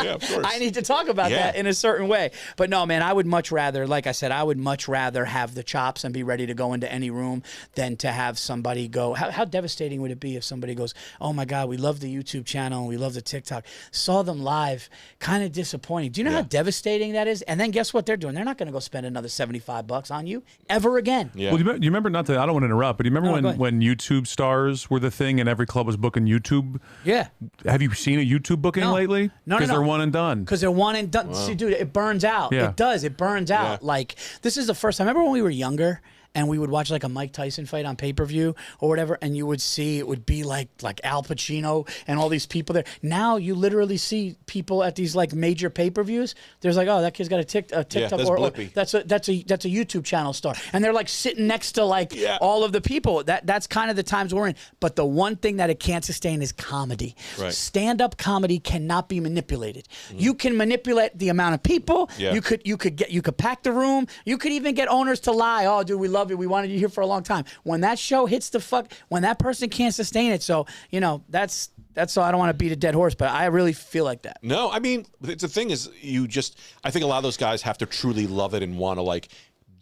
Yeah, of course. I need to talk about that in a certain way. But no, man, I would much rather, like I said, have the chops and be ready to go into any room than to have somebody go. How devastating would it be if somebody goes, oh my God, we love the YouTube channel and we love the TikTok. Saw them live, kind of disappointing. Do you know how devastating that is? And then guess what they're doing? They're not going to go spend another $75 on you ever again. Yeah. Well, you remember, not that I don't want to interrupt, but you remember when YouTube stars were the thing and every club was booking YouTube? Yeah. Have you seen a YouTube booking lately? No. Because they're one and done. Because they're one and done. Wow. See, dude, it burns out. Yeah. It does. It burns out. Yeah. This is the first time. Remember when we were younger and we would watch a Mike Tyson fight on pay-per-view or whatever, and you would see it would be like Al Pacino and all these people there. Now you literally see people at these major pay-per-views. There's oh, that kid's got a TikTok, or that's a YouTube channel star, and they're sitting next to all of the people. That's kind of the times we're in. But the one thing that it can't sustain is comedy. Right. Stand-up comedy cannot be manipulated. You can manipulate the amount of people. Yeah. You could pack the room. You could even get owners to lie. Oh, dude, we love you. We wanted you here for a long time. When that show hits when that person can't sustain it. So, that's so I don't want to beat a dead horse, but I really feel like that. No, I mean, the thing is I think a lot of those guys have to truly love it and want to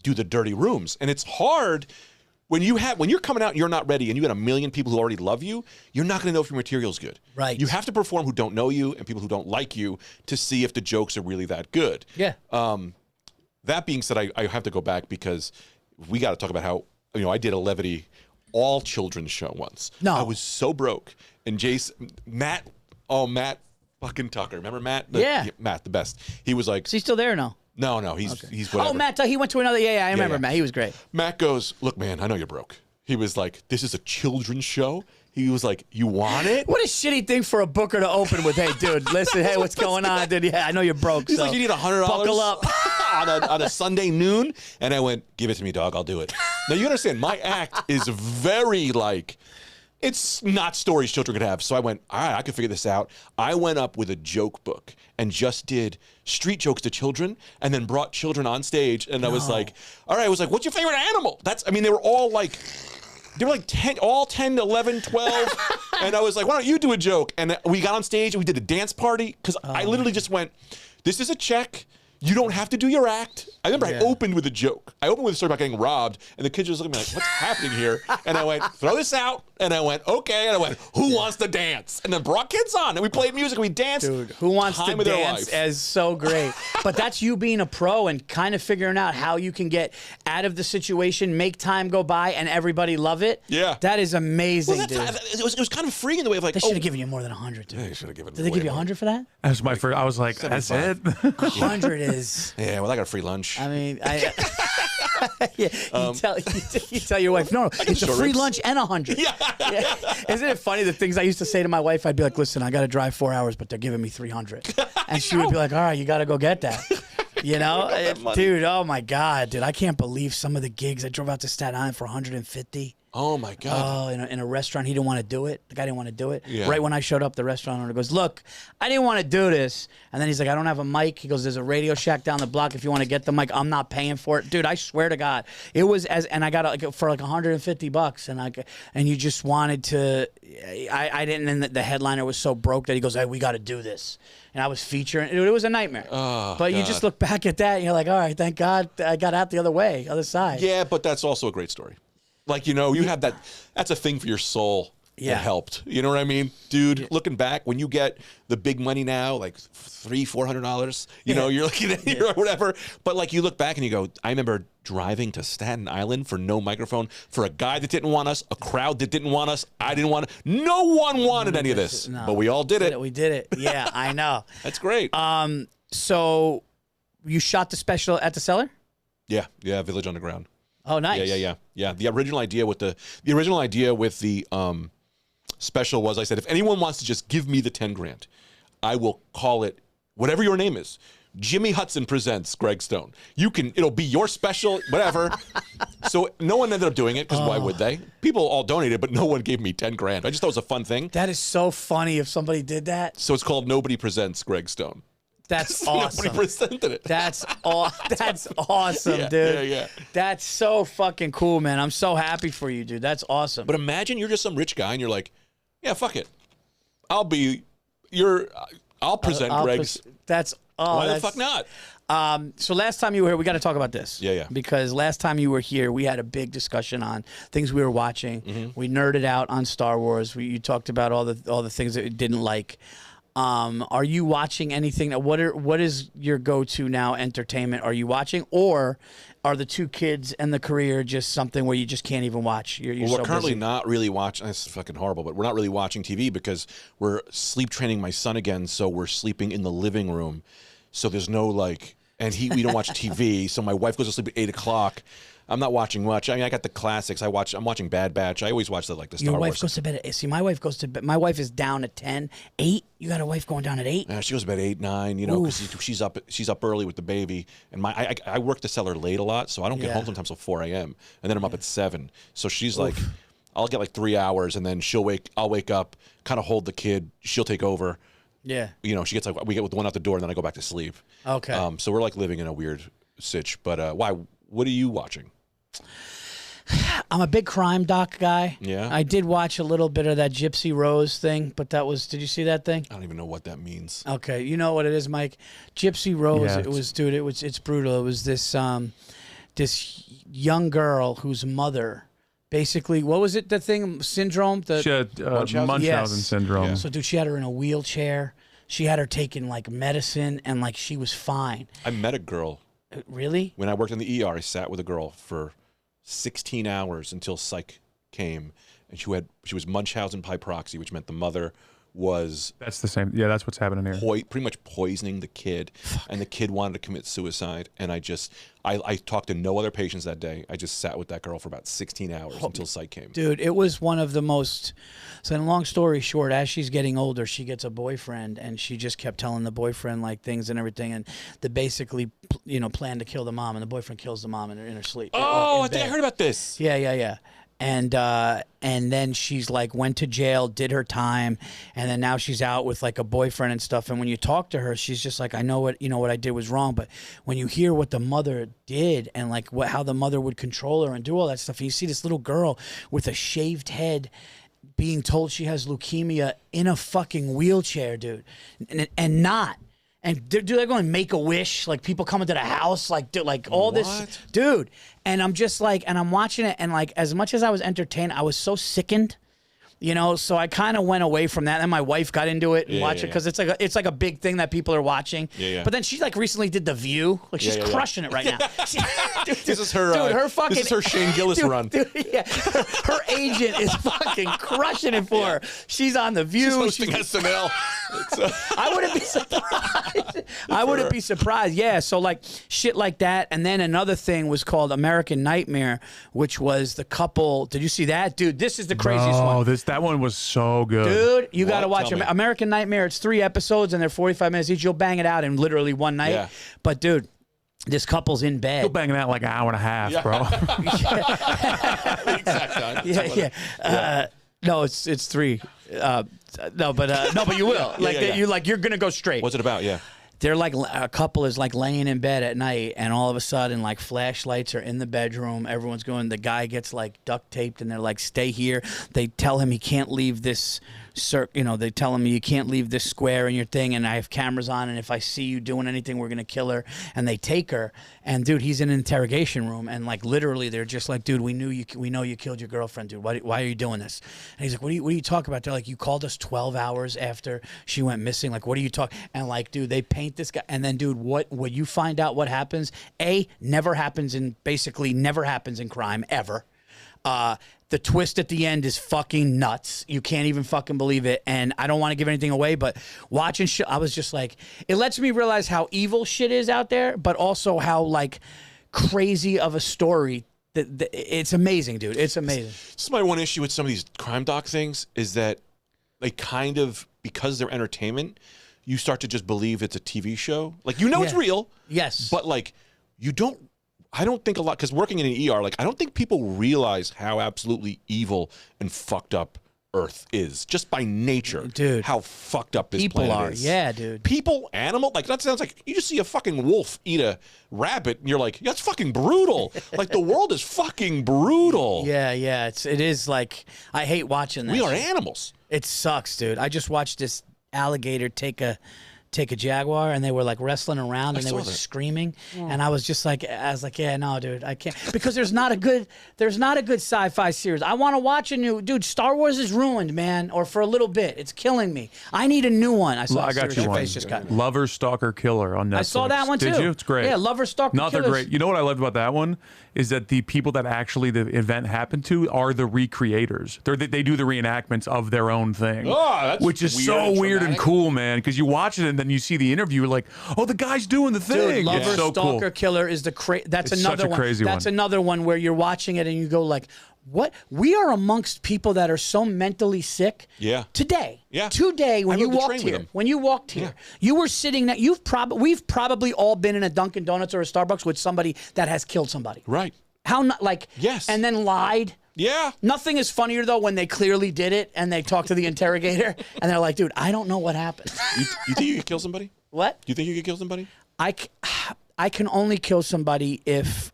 do the dirty rooms. And it's hard when you're coming out and you're not ready and you got a million people who already love you, you're not going to know if your material's good. Right. You have to perform who don't know you and people who don't like you to see if the jokes are really that good. Yeah. That being said, I have to go back because we got to talk about how, I did a Levity all children's show once. No. I was so broke. And Matt fucking Tucker. Remember Matt? Matt, the best. He was like. Is he still there or no? No, he's whatever. Oh, Matt, he went to another. Yeah, I remember Matt. He was great. Matt goes, look, man, I know you're broke. He was like, this is a children's show. He was like, you want it? What a shitty thing for a booker to open with. Hey, dude, listen, hey, what's going on, dude? Yeah, I know you're broke. He's like, you need $100? Buckle up. on a Sunday noon? And I went, give it to me, dog. I'll do it. Now, you understand, my act is very it's not stories children could have. So I went, all right, I can figure this out. I went up with a joke book and just did street jokes to children and then brought children on stage. And I was like, all right, I was like, what's your favorite animal? They were all they were 10, all 10, 11, 12. And I was like, why don't you do a joke? And we got on stage and we did a dance party because I literally just went, this is a check. You don't have to do your act. I remember I opened with a joke. I opened with a story about getting robbed, and the kids were looking at me like, what's happening here? And I went, throw this out. And I went, okay. And I went, who wants to dance? And then brought kids on, and we played music, and we danced. Dude, who wants to dance is so great. But that's you being a pro and kind of figuring out how you can get out of the situation, make time go by, and everybody love it. Yeah. That is amazing, dude. It was kind of freeing in the way of they should have given you more than 100, dude. Yeah, they should have given Did they give you 100 for that? That was my first. I was like, 75. That's it? 100 is. Yeah, well, I got a free lunch. I mean, you tell your wife, no, it's a free lunch and 100. Yeah. Isn't it funny the things I used to say to my wife? I'd be like, listen, I got to drive 4 hours, but they're giving me 300. And she would be like, all right, you got to go get that. Dude, oh my God, dude, I can't believe some of the gigs. I drove out to Staten Island for 150. Oh my God. Oh, in a restaurant, he didn't want to do it. The guy didn't want to do it. Yeah. Right when I showed up, the restaurant owner goes, "Look, I didn't want to do this." And then he's like, "I don't have a mic." He goes, "There's a Radio Shack down the block. If you want to get the mic, I'm not paying for it." Dude, I swear to God, it was and I got it for like $150, and you just wanted to. I didn't. And the headliner was so broke that he goes, "Hey, we got to do this." And I was featuring. It was a nightmare. Oh, but God. you just look back at that, and you're like, "All right, thank God I got out the other way, other side." Yeah, but that's also a great story. Like, you have that. That's a thing for your soul. Yeah. It helped. You know what I mean? Dude, looking back, when you get the big money now, like $300-$400, you're looking at or whatever. But like you look back and you go, I remember driving to Staten Island for no microphone, for a guy that didn't want us, a crowd that didn't want us. I didn't want it. No one wanted any of this. No. But we all did it. We did it. Yeah, I know. That's great. So you shot the special at the Cellar? Yeah, Village Underground. Oh, nice. Yeah. The original idea with the special was, I said, if anyone wants to just give me the 10 grand, I will call it whatever your name is. Jimmy Hudson presents Greg Stone. It'll be your special, whatever. So no one ended up doing it because why would they? People all donated, but no one gave me 10 grand. I just thought it was a fun thing. That is so funny if somebody did that. So it's called Nobody Presents Greg Stone. That's awesome. Nobody presented it. That's awesome, dude. Yeah. That's so fucking cool, man. I'm so happy for you, dude. That's awesome. But imagine you're just some rich guy and you're like, yeah, fuck it. I'll present Greg's. Why the fuck not? So last time you were here, we got to talk about this. Yeah. Because last time you were here, we had a big discussion on things we were watching. Mm-hmm. We nerded out on Star Wars. You talked about all the things that you didn't like. Are you watching anything? What is your go-to now entertainment? Are you watching, or are the two kids and the career just something where you just can't even watch? You're we're so currently busy. not really watching. It's fucking horrible, but we're not really watching TV because we're sleep training my son again. So we're sleeping in the living room. So there's no we don't watch TV. So my wife goes to sleep at 8:00. I'm not watching much. I mean, I got the classics. I'm watching Bad Batch. I always watch the Star Wars. Your wife goes to bed at, see, my wife goes to bed. My wife is down at 10, 8. You got a wife going down at 8? Yeah, she goes to bed 8, 9, because she's up early with the baby. And I work the Cellar late a lot, so I don't get home sometimes till 4 a.m. And then I'm up at 7. So she's like, I'll get like 3 hours, and then I'll wake up, kind of hold the kid. She'll take over. Yeah. She gets we get the one out the door, and then I go back to sleep. Okay. So we're like living in a weird sitch. But why? What are you watching? I'm a big crime doc guy. Yeah. I did watch a little bit of that Gypsy Rose thing, but did you see that thing? I don't even know what that means. Okay. You know what it is, Mike? Gypsy Rose, Yeah, it's brutal. It was this young girl whose mother, basically, what was it, the thing, syndrome? She had Munchausen syndrome. Yeah. So, dude, she had her in a wheelchair. She had her taking, medicine, and, she was fine. I met a girl. Really? When I worked in the ER, I sat with a girl for 16 hours until psych came, and she was Munchausen by proxy, which meant the mother was that's the same. Yeah, that's what's happening here. Pretty much poisoning the kid, and the kid wanted to commit suicide. And I talked to no other patients that day. I just sat with that girl for about 16 hours until psych came. Dude, it was one of the most. So, in long story short, as she's getting older, she gets a boyfriend, and she just kept telling the boyfriend things and everything, and they basically, plan to kill the mom, and the boyfriend kills the mom in her sleep. Oh, I think I heard about this. Yeah. And then she's went to jail, did her time, and then now she's out with a boyfriend and stuff. And when you talk to her, she's just I know what I did was wrong. But when you hear what the mother did and how the mother would control her and do all that stuff, and you see this little girl with a shaved head being told she has leukemia in a fucking wheelchair, dude, and not. And they're going make a wish, people coming to the house, all this, dude. And I'm just and I'm watching it, and as much as I was entertained, I was so sickened, So I kind of went away from that, and my wife got into it and watched it because it's a big thing that people are watching. Yeah. But then she recently did The View, she's crushing it right now. This is her, this is her Shane Gillis run. Dude, yeah, her agent is fucking crushing it for her. She's on The View. She's hosting SNL. I wouldn't be surprised. I wouldn't be surprised. Yeah, so shit like that. And then another thing was called American Nightmare, which was the couple. Did you see that? Dude, this is the craziest one. Oh, that one was so good. Dude, you got to watch American Nightmare. It's 3 episodes and they're 45 minutes each. You'll bang it out in literally one night. Yeah. But dude, this couple's in bed. You'll bang it out an hour and a half, bro. Exact time. Yeah. No, it's 3. No, but you will. Like you're gonna go straight. What's it about? Yeah. They're like a couple is like laying in bed at night, and all of a sudden, like flashlights are in the bedroom. Everyone's going. The guy gets like duct taped, and they're like, "Stay here." They tell him he can't leave this. They tell him you can't leave this square in your thing, and I have cameras on, and if I see you doing anything, we're gonna kill her. And they take her, and dude, he's in an interrogation room, and like literally, they're just like, "Dude, we know you killed your girlfriend, dude. Why are you doing this?" And he's like, "What are you talking about?" They're like, "You called us 12 hours after she went missing. Like, what are you talking?" And like, dude, they paint this guy, and then, dude, what you find out what happens? Never happens in crime ever. The twist at the end is fucking nuts. You can't even fucking believe it. And I don't want to give anything away, but watching shit, I was just like, it lets me realize how evil shit is out there, but also how like crazy of a story. It's amazing, dude. It's amazing. This is my one issue with some of these crime doc things is that they kind of, because they're entertainment, you start to just believe it's a TV show. Like, it's real. Yes. But like, I don't think a lot, because working in an ER, like, I don't think people realize how absolutely evil and fucked up Earth is, just by nature. Dude. How fucked up this people planet is. Yeah, dude. People, animal, like, that sounds like, you just see a fucking wolf eat a rabbit, and you're like, that's fucking brutal. Like, the world is fucking brutal. Yeah, it is like, I hate watching that. We are animals. It sucks, dude. I just watched this alligator take a jaguar, and they were like wrestling around, and they were screaming, and I was like, yeah, no, dude, I can't, because there's not a good sci-fi series. I want to watch a new, dude. Star Wars is ruined, man, or for a little bit, it's killing me. I need a new one. I got you one. Lover, Stalker, Killer on Netflix. I saw that one too. Did you? It's great. Yeah, Lover, Stalker, Killer. They're great. You know what I loved about that one is that the people that actually the event happened to are the recreators. They do the reenactments of their own thing, which is so weird and cool, man. Because you watch it and then you see the interview, like, oh, the guy's doing the thing. Dude, Lover, Stalker, Killer is that's another one. Crazy that's another one where you're watching it and you go like, what? We are amongst people that are so mentally sick. Yeah. Today. Yeah. Today, when you walked here, you were sitting there. We've probably all been in a Dunkin' Donuts or a Starbucks with somebody that has killed somebody. Right. How not like? Yes. And then lied. Yeah. Nothing is funnier though when they clearly did it and they talk to the interrogator and they're like, dude, I don't know what happened. You think you could kill somebody? What? Do you think you could kill somebody? I can only kill somebody if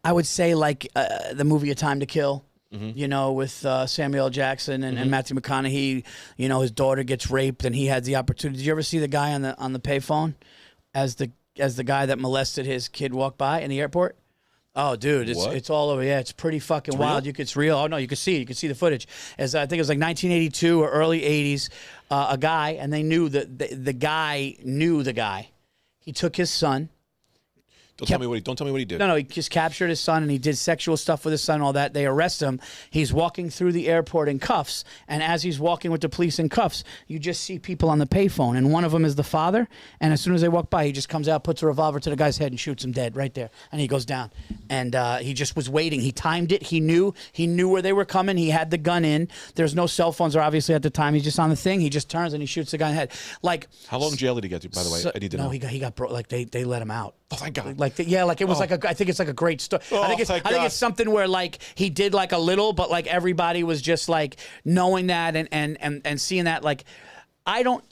I would say like the movie A Time to Kill, with Samuel L. Jackson and Matthew McConaughey. His daughter gets raped and he has the opportunity. Did you ever see the guy on the payphone as the guy that molested his kid walk by in the airport? Oh, dude, it's all over. Yeah, it's pretty fucking wild. It's real. Oh no, you can see it. You can see the footage. I think it was like 1982 or early 80s. A guy, and they knew that the guy knew the guy. He took his son. Don't tell me what he did. No, he just captured his son, and he did sexual stuff with his son, all that. They arrest him. He's walking through the airport in cuffs, and as he's walking with the police in cuffs, you just see people on the payphone, and one of them is the father, and as soon as they walk by, he just comes out, puts a revolver to the guy's head, and shoots him dead right there, and he goes down. And he just was waiting. He timed it. He knew where they were coming. He had the gun in. There's no cell phones, or obviously at the time. He's just on the thing. He just turns, and he shoots the guy in the head. Like, how long jail did he get to, by the way? I need to know. No, he got brought, like, they let him out. Oh, thank God. It was I think it's like a great story. I think it's something where like he did like a little, but like everybody was just like knowing that and seeing that. Like I don't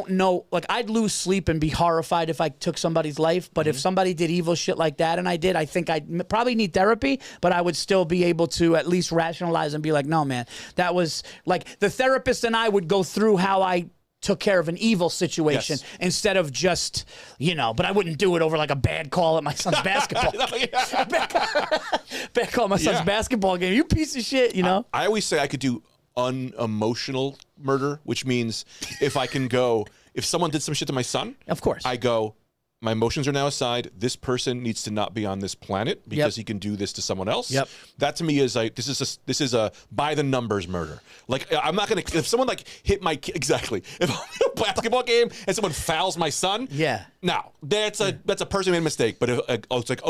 know. Like I'd lose sleep and be horrified if I took somebody's life. But if somebody did evil shit like that and I did, I think I'd probably need therapy, but I would still be able to at least rationalize and be like, no, man, that was like the therapist and I would go through how I took care of an evil situation instead of just, but I wouldn't do it over like a bad call at my son's basketball game. Bad call at my son's basketball game. You piece of shit, I always say I could do unemotional murder, which means if someone did some shit to my son, of course, I go, my emotions are now aside. This person needs to not be on this planet because he can do this to someone else. Yep. That to me is like this is a by the numbers murder. Like I'm not gonna if someone like hit my exactly if I'm in a basketball game and someone fouls my son. Yeah. No, that's a person made a mistake. But if it's like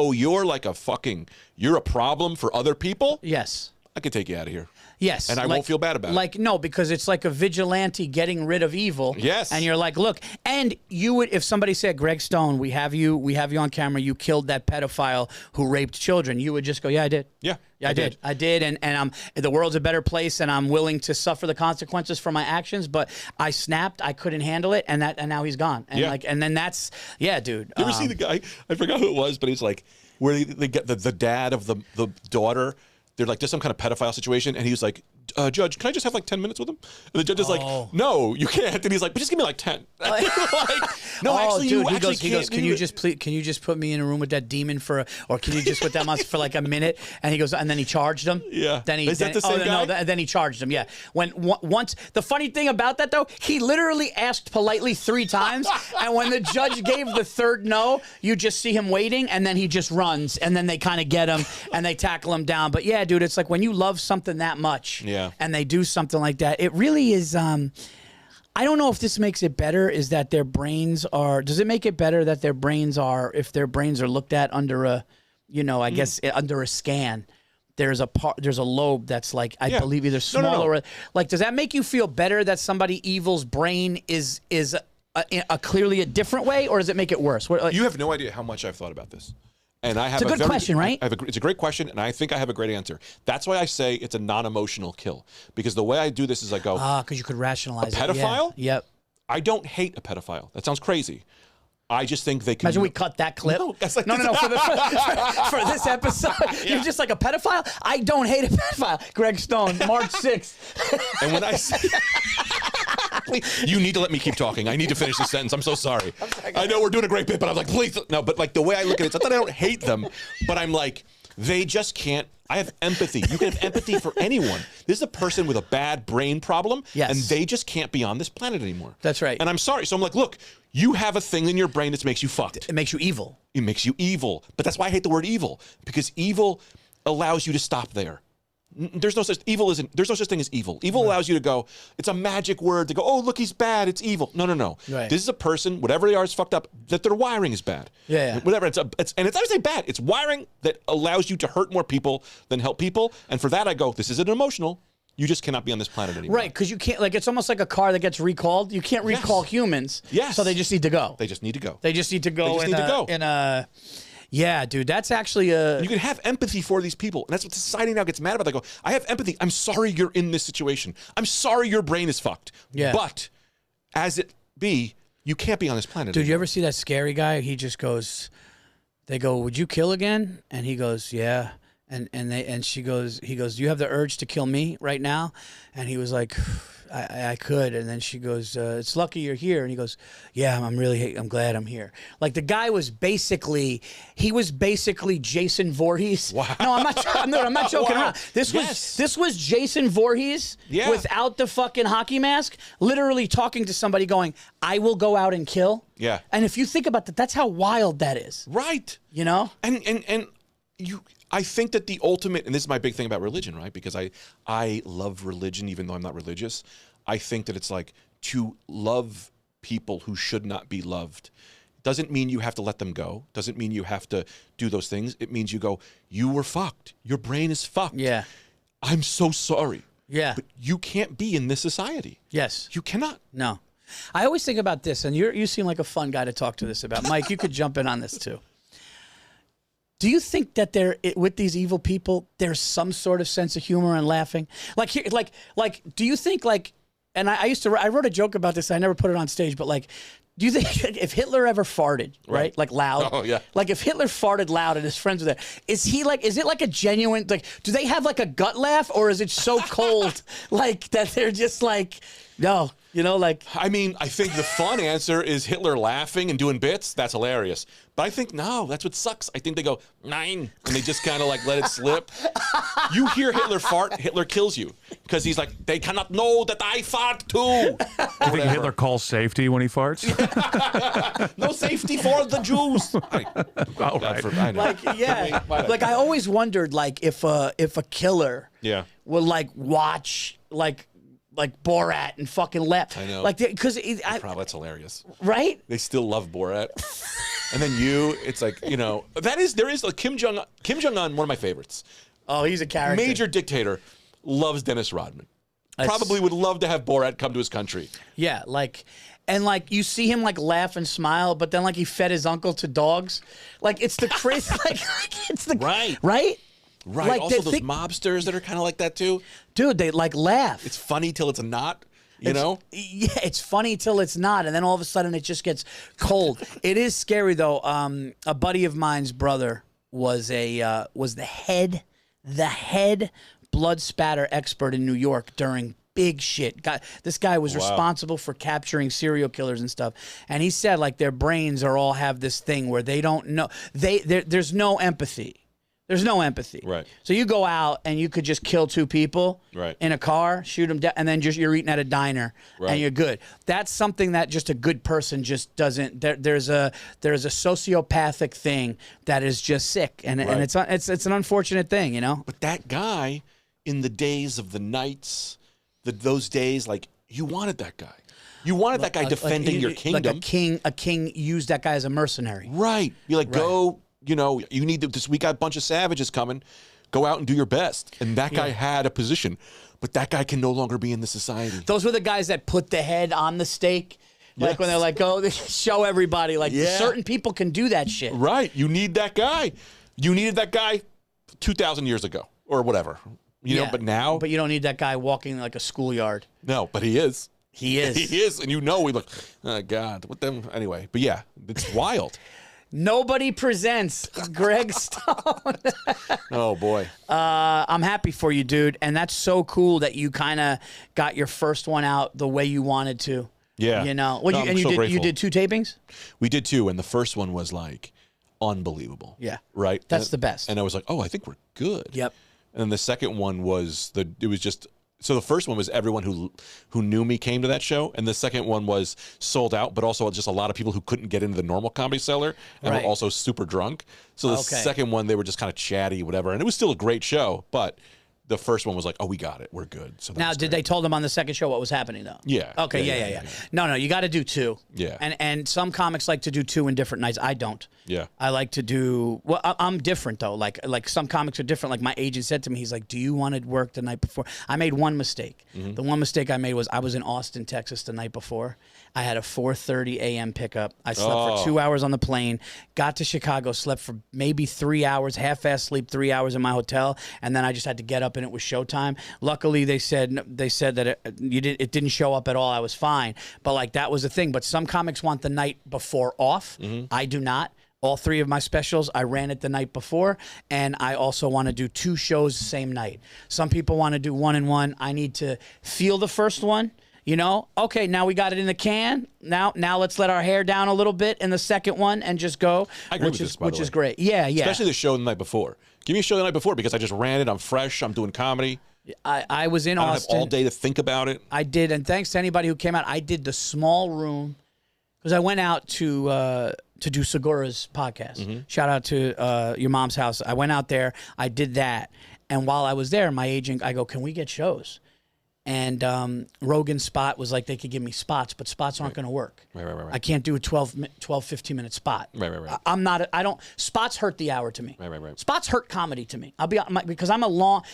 you're a problem for other people. Yes. I can take you out of here. Yes. And I won't feel bad about it. Like, no, because it's like a vigilante getting rid of evil. Yes. And you're like, look, and you would, if somebody said, Greg Stone, we have you on camera, you killed that pedophile who raped children, you would just go, yeah, I did. Yeah. Yeah, I did, and the world's a better place, and I'm willing to suffer the consequences for my actions. But I snapped, I couldn't handle it, and now he's gone. And and then that's dude. You ever see the guy? I forgot who it was, but he's like, where they get the dad of the daughter. They're like, there's some kind of pedophile situation, and he was like, Judge, can I just have like 10 minutes with him? And the judge is like, no, you can't. And he's like, but just give me like 10. No, actually, dude, he goes, can you just put me in a room with that demon or can you just with that monster for like a minute? And he goes, and then he charged him. Yeah. Is that the same guy? No, then he charged him. Yeah. Once the funny thing about that though, he literally asked politely 3 times, and when the judge gave the third no, you just see him waiting, and then he just runs, and then they kind of get him and they tackle him down. But yeah, dude, it's like when you love something that much, and they do something like that, it really is. I don't know if this makes it better. Is that their brains are? Does it make it better that their brains are? If their brains are looked at under a, I guess under a scan, there's a lobe that's like I believe either smaller or like. Does that make you feel better that somebody evil's brain is a clearly a different way, or does it make it worse? You have no idea how much I've thought about this. And I have it's a good question, right? It's a great question, and I think I have a great answer. That's why I say it's a non-emotional kill. Because the way I do this is I go, because you could rationalize a pedophile? Yeah. Yep. I don't hate a pedophile. That sounds crazy. I just think they can. Imagine we cut that clip. No, that's like no. For this episode, you're just like a pedophile. I don't hate a pedophile. Greg Stone, March 6th. And when I say, you need to let me keep talking. I need to finish this sentence. I'm so sorry. I know we're doing a great bit, but I'm like, please no. But like the way I look at it, it's not that I don't hate them, but I'm like, they just can't. I have empathy. You can have empathy for anyone. This is a person with a bad brain problem, and they just can't be on this planet anymore. That's right. And I'm sorry. So I'm like, look, you have a thing in your brain that makes you fucked. It makes you evil. It makes you evil. But that's why I hate the word evil, because evil allows you to stop there. There's no such thing as evil. Evil allows you to go, it's a magic word to go, oh, look, he's bad, it's evil. No. Right. This is a person, whatever they are is fucked up, that their wiring is bad. Yeah. Whatever. And it's not to say bad. It's wiring that allows you to hurt more people than help people. And for that I go, this isn't emotional. You just cannot be on this planet anymore. Right, because you can't, like, it's almost like a car that gets recalled. You can't recall humans. Yes. So they just need to go. They just need to go. In a yeah, dude, that's actually a... You can have empathy for these people, and that's what society now gets mad about. They go, I have empathy. I'm sorry you're in this situation. I'm sorry your brain is fucked. Yeah. But as it be, you can't be on this planet Dude, anymore. You ever see that scary guy? He just goes, they go, would you kill again? And he goes, yeah. And she goes, he goes, do you have the urge to kill me right now? And he was like, I could. And then she goes, it's lucky you're here. And he goes, yeah, I'm glad I'm here. Like the guy was basically Jason Voorhees. Wow. No, I'm not joking around. This was Jason Voorhees without the fucking hockey mask, literally talking to somebody going, I will go out and kill. Yeah. And if you think about that, that's how wild that is. Right. You know? And I think that the ultimate, and this is my big thing about religion, right? Because I love religion, even though I'm not religious. I think that it's like to love people who should not be loved. Doesn't mean you have to let them go. Doesn't mean you have to do those things. It means you go, you were fucked. Your brain is fucked. Yeah. I'm so sorry. Yeah. But you can't be in this society. Yes. You cannot. No. I always think about this, and you seem like a fun guy to talk to this about. Mike, you could jump in on this too. Do you think that with these evil people, there's some sort of sense of humor and laughing? Like, do you think and I wrote a joke about this. I never put it on stage, but like, do you think if Hitler ever farted, right? Like loud? Oh, yeah. Like if Hitler farted loud and his friends were there, is it like a genuine, like, do they have like a gut laugh, or is it so cold like that they're just like, no, like. I mean, I think the fun answer is Hitler laughing and doing bits. That's hilarious. But I think, no, that's what sucks. I think they go, nine, and they just kind of like let it slip. You hear Hitler fart, Hitler kills you. Because he's like, they cannot know that I fart too. I think Hitler calls safety when he farts. No safety for the Jews. All right. I know. Like, yeah. Like I always wondered, like, if a killer would like watch like Borat and fucking laugh. I know. Like, because that's hilarious. Right? They still love Borat. And then it's like, there is like Kim Jong-un, one of my favorites. Oh, he's a character. Major dictator. Loves Dennis Rodman. Probably would love to have Borat come to his country. Yeah, and you see him laugh and smile, but then he fed his uncle to dogs. It's the crazy, it's the right. Also, those mobsters that are kind of like that too. Dude, they laugh. It's funny till it's not. You know? Yeah, it's funny till it's not, and then all of a sudden it just gets cold. It is scary though. A buddy of mine's brother was the head blood spatter expert in New York during big shit. This guy was responsible for capturing serial killers and stuff. And he said their brains all have this thing where they don't know. There's no empathy. There's no empathy. Right. So you go out and you could just kill 2 people in a car, shoot them down, and then you're eating at a diner and you're good. That's something that just a good person just doesn't. There's a sociopathic thing that is just sick, and it's an unfortunate thing, you know. But that guy, in the days of the Knights, those days, you wanted that guy. You wanted that guy defending your kingdom. A king used that guy as a mercenary. Right. Be go. You know, you need to. We got a bunch of savages coming. Go out and do your best. And that guy had a position, but that guy can no longer be in the society. Those were the guys that put the head on the stake. When they're go show everybody. Certain people can do that shit. Right. You need that guy. You needed that guy 2,000 years ago or whatever. You know, but now. But you don't need that guy walking a schoolyard. No, but he is. He is. He is. And we look, oh, God. What them? Anyway, but yeah, it's wild. Nobody presents Greg Stone. Oh, boy. I'm happy for you, dude. And that's so cool that you kind of got your first one out the way you wanted to. Yeah. You know. You did 2 tapings? We did 2, and the first one was unbelievable. Yeah. Right? That's the best. And I was like, oh, I think we're good. Yep. And then the second one was so the first one was everyone who knew me came to that show, and the second one was sold out, but also just a lot of people who couldn't get into the normal Comedy Cellar and were also super drunk. So the second one, they were just kind of chatty, whatever, and it was still a great show, but the first one was oh, we got it, we're good. So now, did they told them on the second show what was happening though? Yeah. Okay. Yeah. No, you got to do 2. Yeah. And some comics like to do 2 in different nights. I don't. Yeah. I like to do. Well, I'm different though. Like some comics are different. Like my agent said to me, he's like, "Do you want to work the night before?" I made one mistake. Mm-hmm. The one mistake I made was I was in Austin, Texas the night before. I had a 4:30 a.m. pickup. I slept for 2 hours on the plane. Got to Chicago, slept for maybe 3 hours, half-ass sleep, 3 hours in my hotel, and then I just had to get up and it was showtime. Luckily, they said that it didn't show up at all. I was fine, but that was the thing. But some comics want the night before off. Mm-hmm. I do not. All 3 of my specials, I ran it the night before, and I also want to do 2 shows the same night. Some people want to do 1 and 1. I need to feel the first one. You know, okay, now we got it in the can. Now let's let our hair down a little bit in the second one and just go. I agree with this, by the way. Is great. Yeah. Especially the show the night before. Give me a show the night before because I just ran it. I'm fresh. I'm doing comedy. I was in Austin. I don't have all day to think about it. I did, and thanks to anybody who came out. I did the small room because I went out to do Segura's podcast. Mm-hmm. Shout out to Your Mom's House. I went out there. I did that, and while I was there, my agent, I go, "Can we get shows?" And Rogan's spot was they could give me spots, but spots aren't going to work. Right. I can't do a 12, 15-minute spot. Right. I don't, spots hurt the hour to me. Right. Spots hurt comedy to me. Because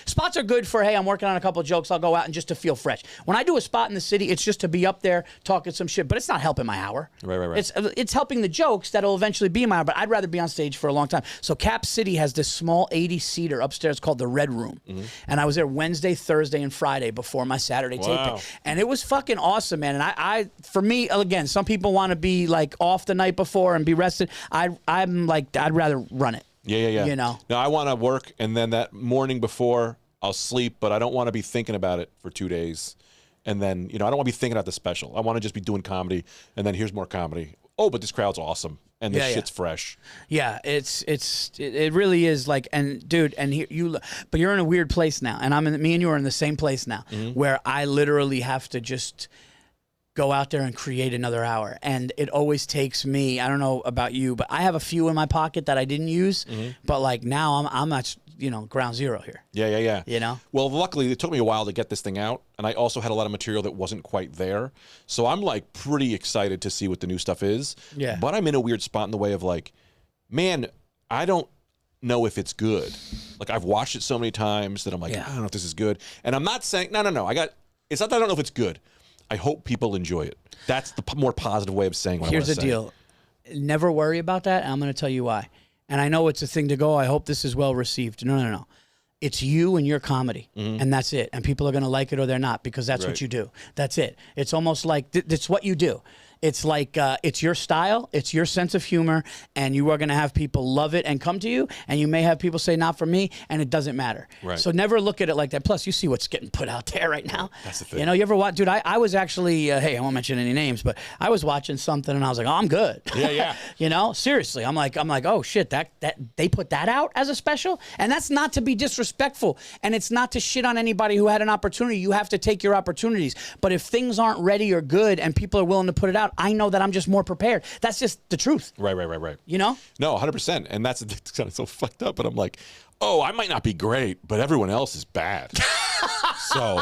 spots are good for, hey, I'm working on a couple of jokes, I'll go out and just to feel fresh. When I do a spot in the city, it's just to be up there talking some shit, but it's not helping my hour. Right. It's helping the jokes that'll eventually be my hour, but I'd rather be on stage for a long time. So Cap City has this small 80-seater upstairs called the Red Room. Mm-hmm. And I was there Wednesday, Thursday, and Friday before my Saturday taping. And it was fucking awesome, man. And I for me, again, some people want to be off the night before and be rested. I'm I'd rather run it. Yeah. You know? No, I want to work, and then that morning before, I'll sleep, but I don't want to be thinking about it for 2 days. And then, I don't want to be thinking about the special. I want to just be doing comedy, and then here's more comedy. Oh, but this crowd's awesome, and this shit's fresh. Yeah, it really is and dude, and but you're in a weird place now, and me and you are in the same place now, mm-hmm. where I literally have to just go out there and create another hour, and it always takes me. I don't know about you, but I have a few in my pocket that I didn't use, mm-hmm. but now I'm at ground zero here. Yeah. You know? Well, luckily, it took me a while to get this thing out, and I also had a lot of material that wasn't quite there. So I'm pretty excited to see what the new stuff is. Yeah. But I'm in a weird spot in the way of man, I don't know if it's good. Like I've watched it so many times that I'm like, I don't know if this is good. And I'm not saying, no. It's not that I don't know if it's good. I hope people enjoy it. That's the more positive way of saying what I want to say. Here's the deal. Never worry about that, and I'm going to tell you why. And I know it's a thing to go, I hope this is well received. No. It's you and your comedy, and that's it. And people are going to like it or they're not because that's what you do. That's it. It's almost like it's what you do. It's like it's your style, it's your sense of humor, and you are going to have people love it and come to you, and you may have people say, not for me, and it doesn't matter. Right. So never look at it like that. Plus, you see what's getting put out there right now. That's the thing. You know, you ever watch, dude, I was actually, hey, I won't mention any names, but I was watching something, and I was like, oh, I'm good. Yeah. You know, seriously, I'm like, oh, shit, that they put that out as a special? And that's not to be disrespectful, and it's not to shit on anybody who had an opportunity. You have to take your opportunities. But if things aren't ready or good and people are willing to put it out, I know that I'm just more prepared. That's just the truth. Right. You know? No, 100%. And that's kind of so fucked up. But I'm like, oh, I might not be great, but everyone else is bad. So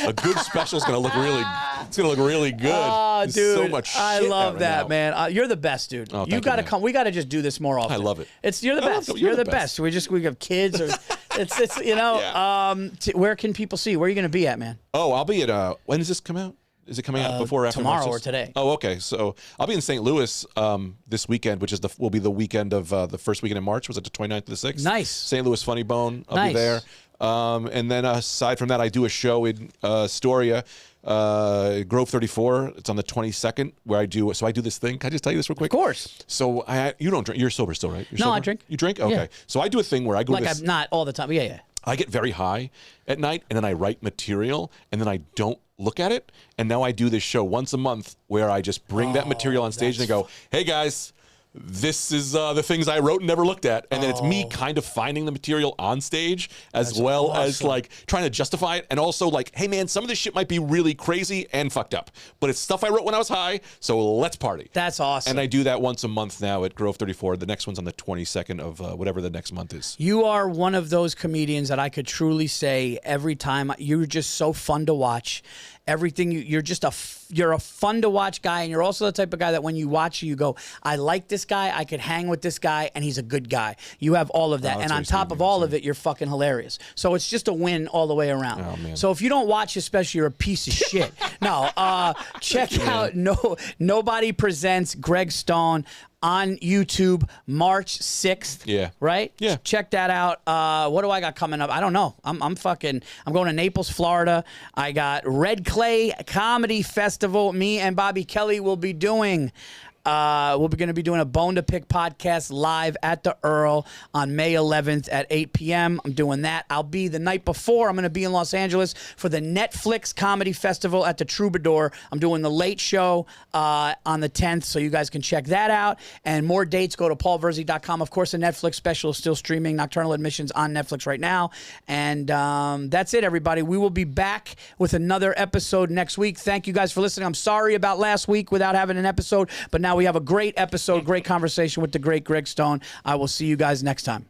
a good special is going to look really. It's going to look really good. Oh, dude, so much shit I love right that, now. man. You're the best, dude. Oh, you got to come. We got to just do this more often. I love it. You're the best. You're the best. We have kids, or it's you know. Yeah. Where can people see? Where are you going to be at, man? Oh, I'll be at. When does this come out? Is it coming out before or after tomorrow March 6th? or today? Oh, okay. So I'll be in St. Louis this weekend, which will be the weekend of the first weekend in March. Was it the 29th to the 6th? Nice. St. Louis Funny Bone. I'll Nice. be there. And then aside from that, I do a show in Astoria, Grove 34. It's on the 22nd where I do this thing. Can I just tell you this real quick? Of course. So you don't drink. You're sober still, right? You're No, sober? I drink. You drink? Okay. Yeah. So I do a thing where I go to this. I'm not all the time. Yeah. I get very high at night, and then I write material, and then I don't look at it. And now I do this show once a month where I just bring that material on stage and I go, hey, guys, this is the things I wrote and never looked at. And then it's me kind of finding the material on stage as well as like trying to justify it. And also like, hey, man, some of this shit might be really crazy and fucked up, but it's stuff I wrote when I was high. So let's party. That's awesome. And I do that once a month now at Grove 34. The next one's on the 22nd of whatever the next month is. You are one of those comedians that I could truly say every time you're just so fun to watch. Everything you're a fun to watch guy, and you're also the type of guy that when you watch you go, I like this guy, I could hang with this guy, and he's a good guy. You have all of that, and on top of all of it, you're fucking hilarious. So it's just a win all the way around. Oh, man. So if you don't watch, especially, you're a piece of shit. No, check out Nobody Presents Greg Stone on YouTube, March 6th. Yeah. Right? Yeah. Check that out. What do I got coming up? I don't know. I'm going to Naples, Florida. I got Red Clay Comedy Festival. Me and Bobby Kelly will be doing. We're going to be doing a Bone to Pick podcast live at the Earl on May 11th at 8 p.m. I'm doing that. I'll be the night before. I'm going to be in Los Angeles for the Netflix Comedy Festival at the Troubadour. I'm doing the late show on the 10th, so you guys can check that out. And more dates, go to paulvirzi.com. Of course, the Netflix special is still streaming. Nocturnal Admissions on Netflix right now. And that's it, everybody. We will be back with another episode next week. Thank you guys for listening. I'm sorry about last week without having an episode, but now we have a great episode, great conversation with the great Greg Stone. I will see you guys next time.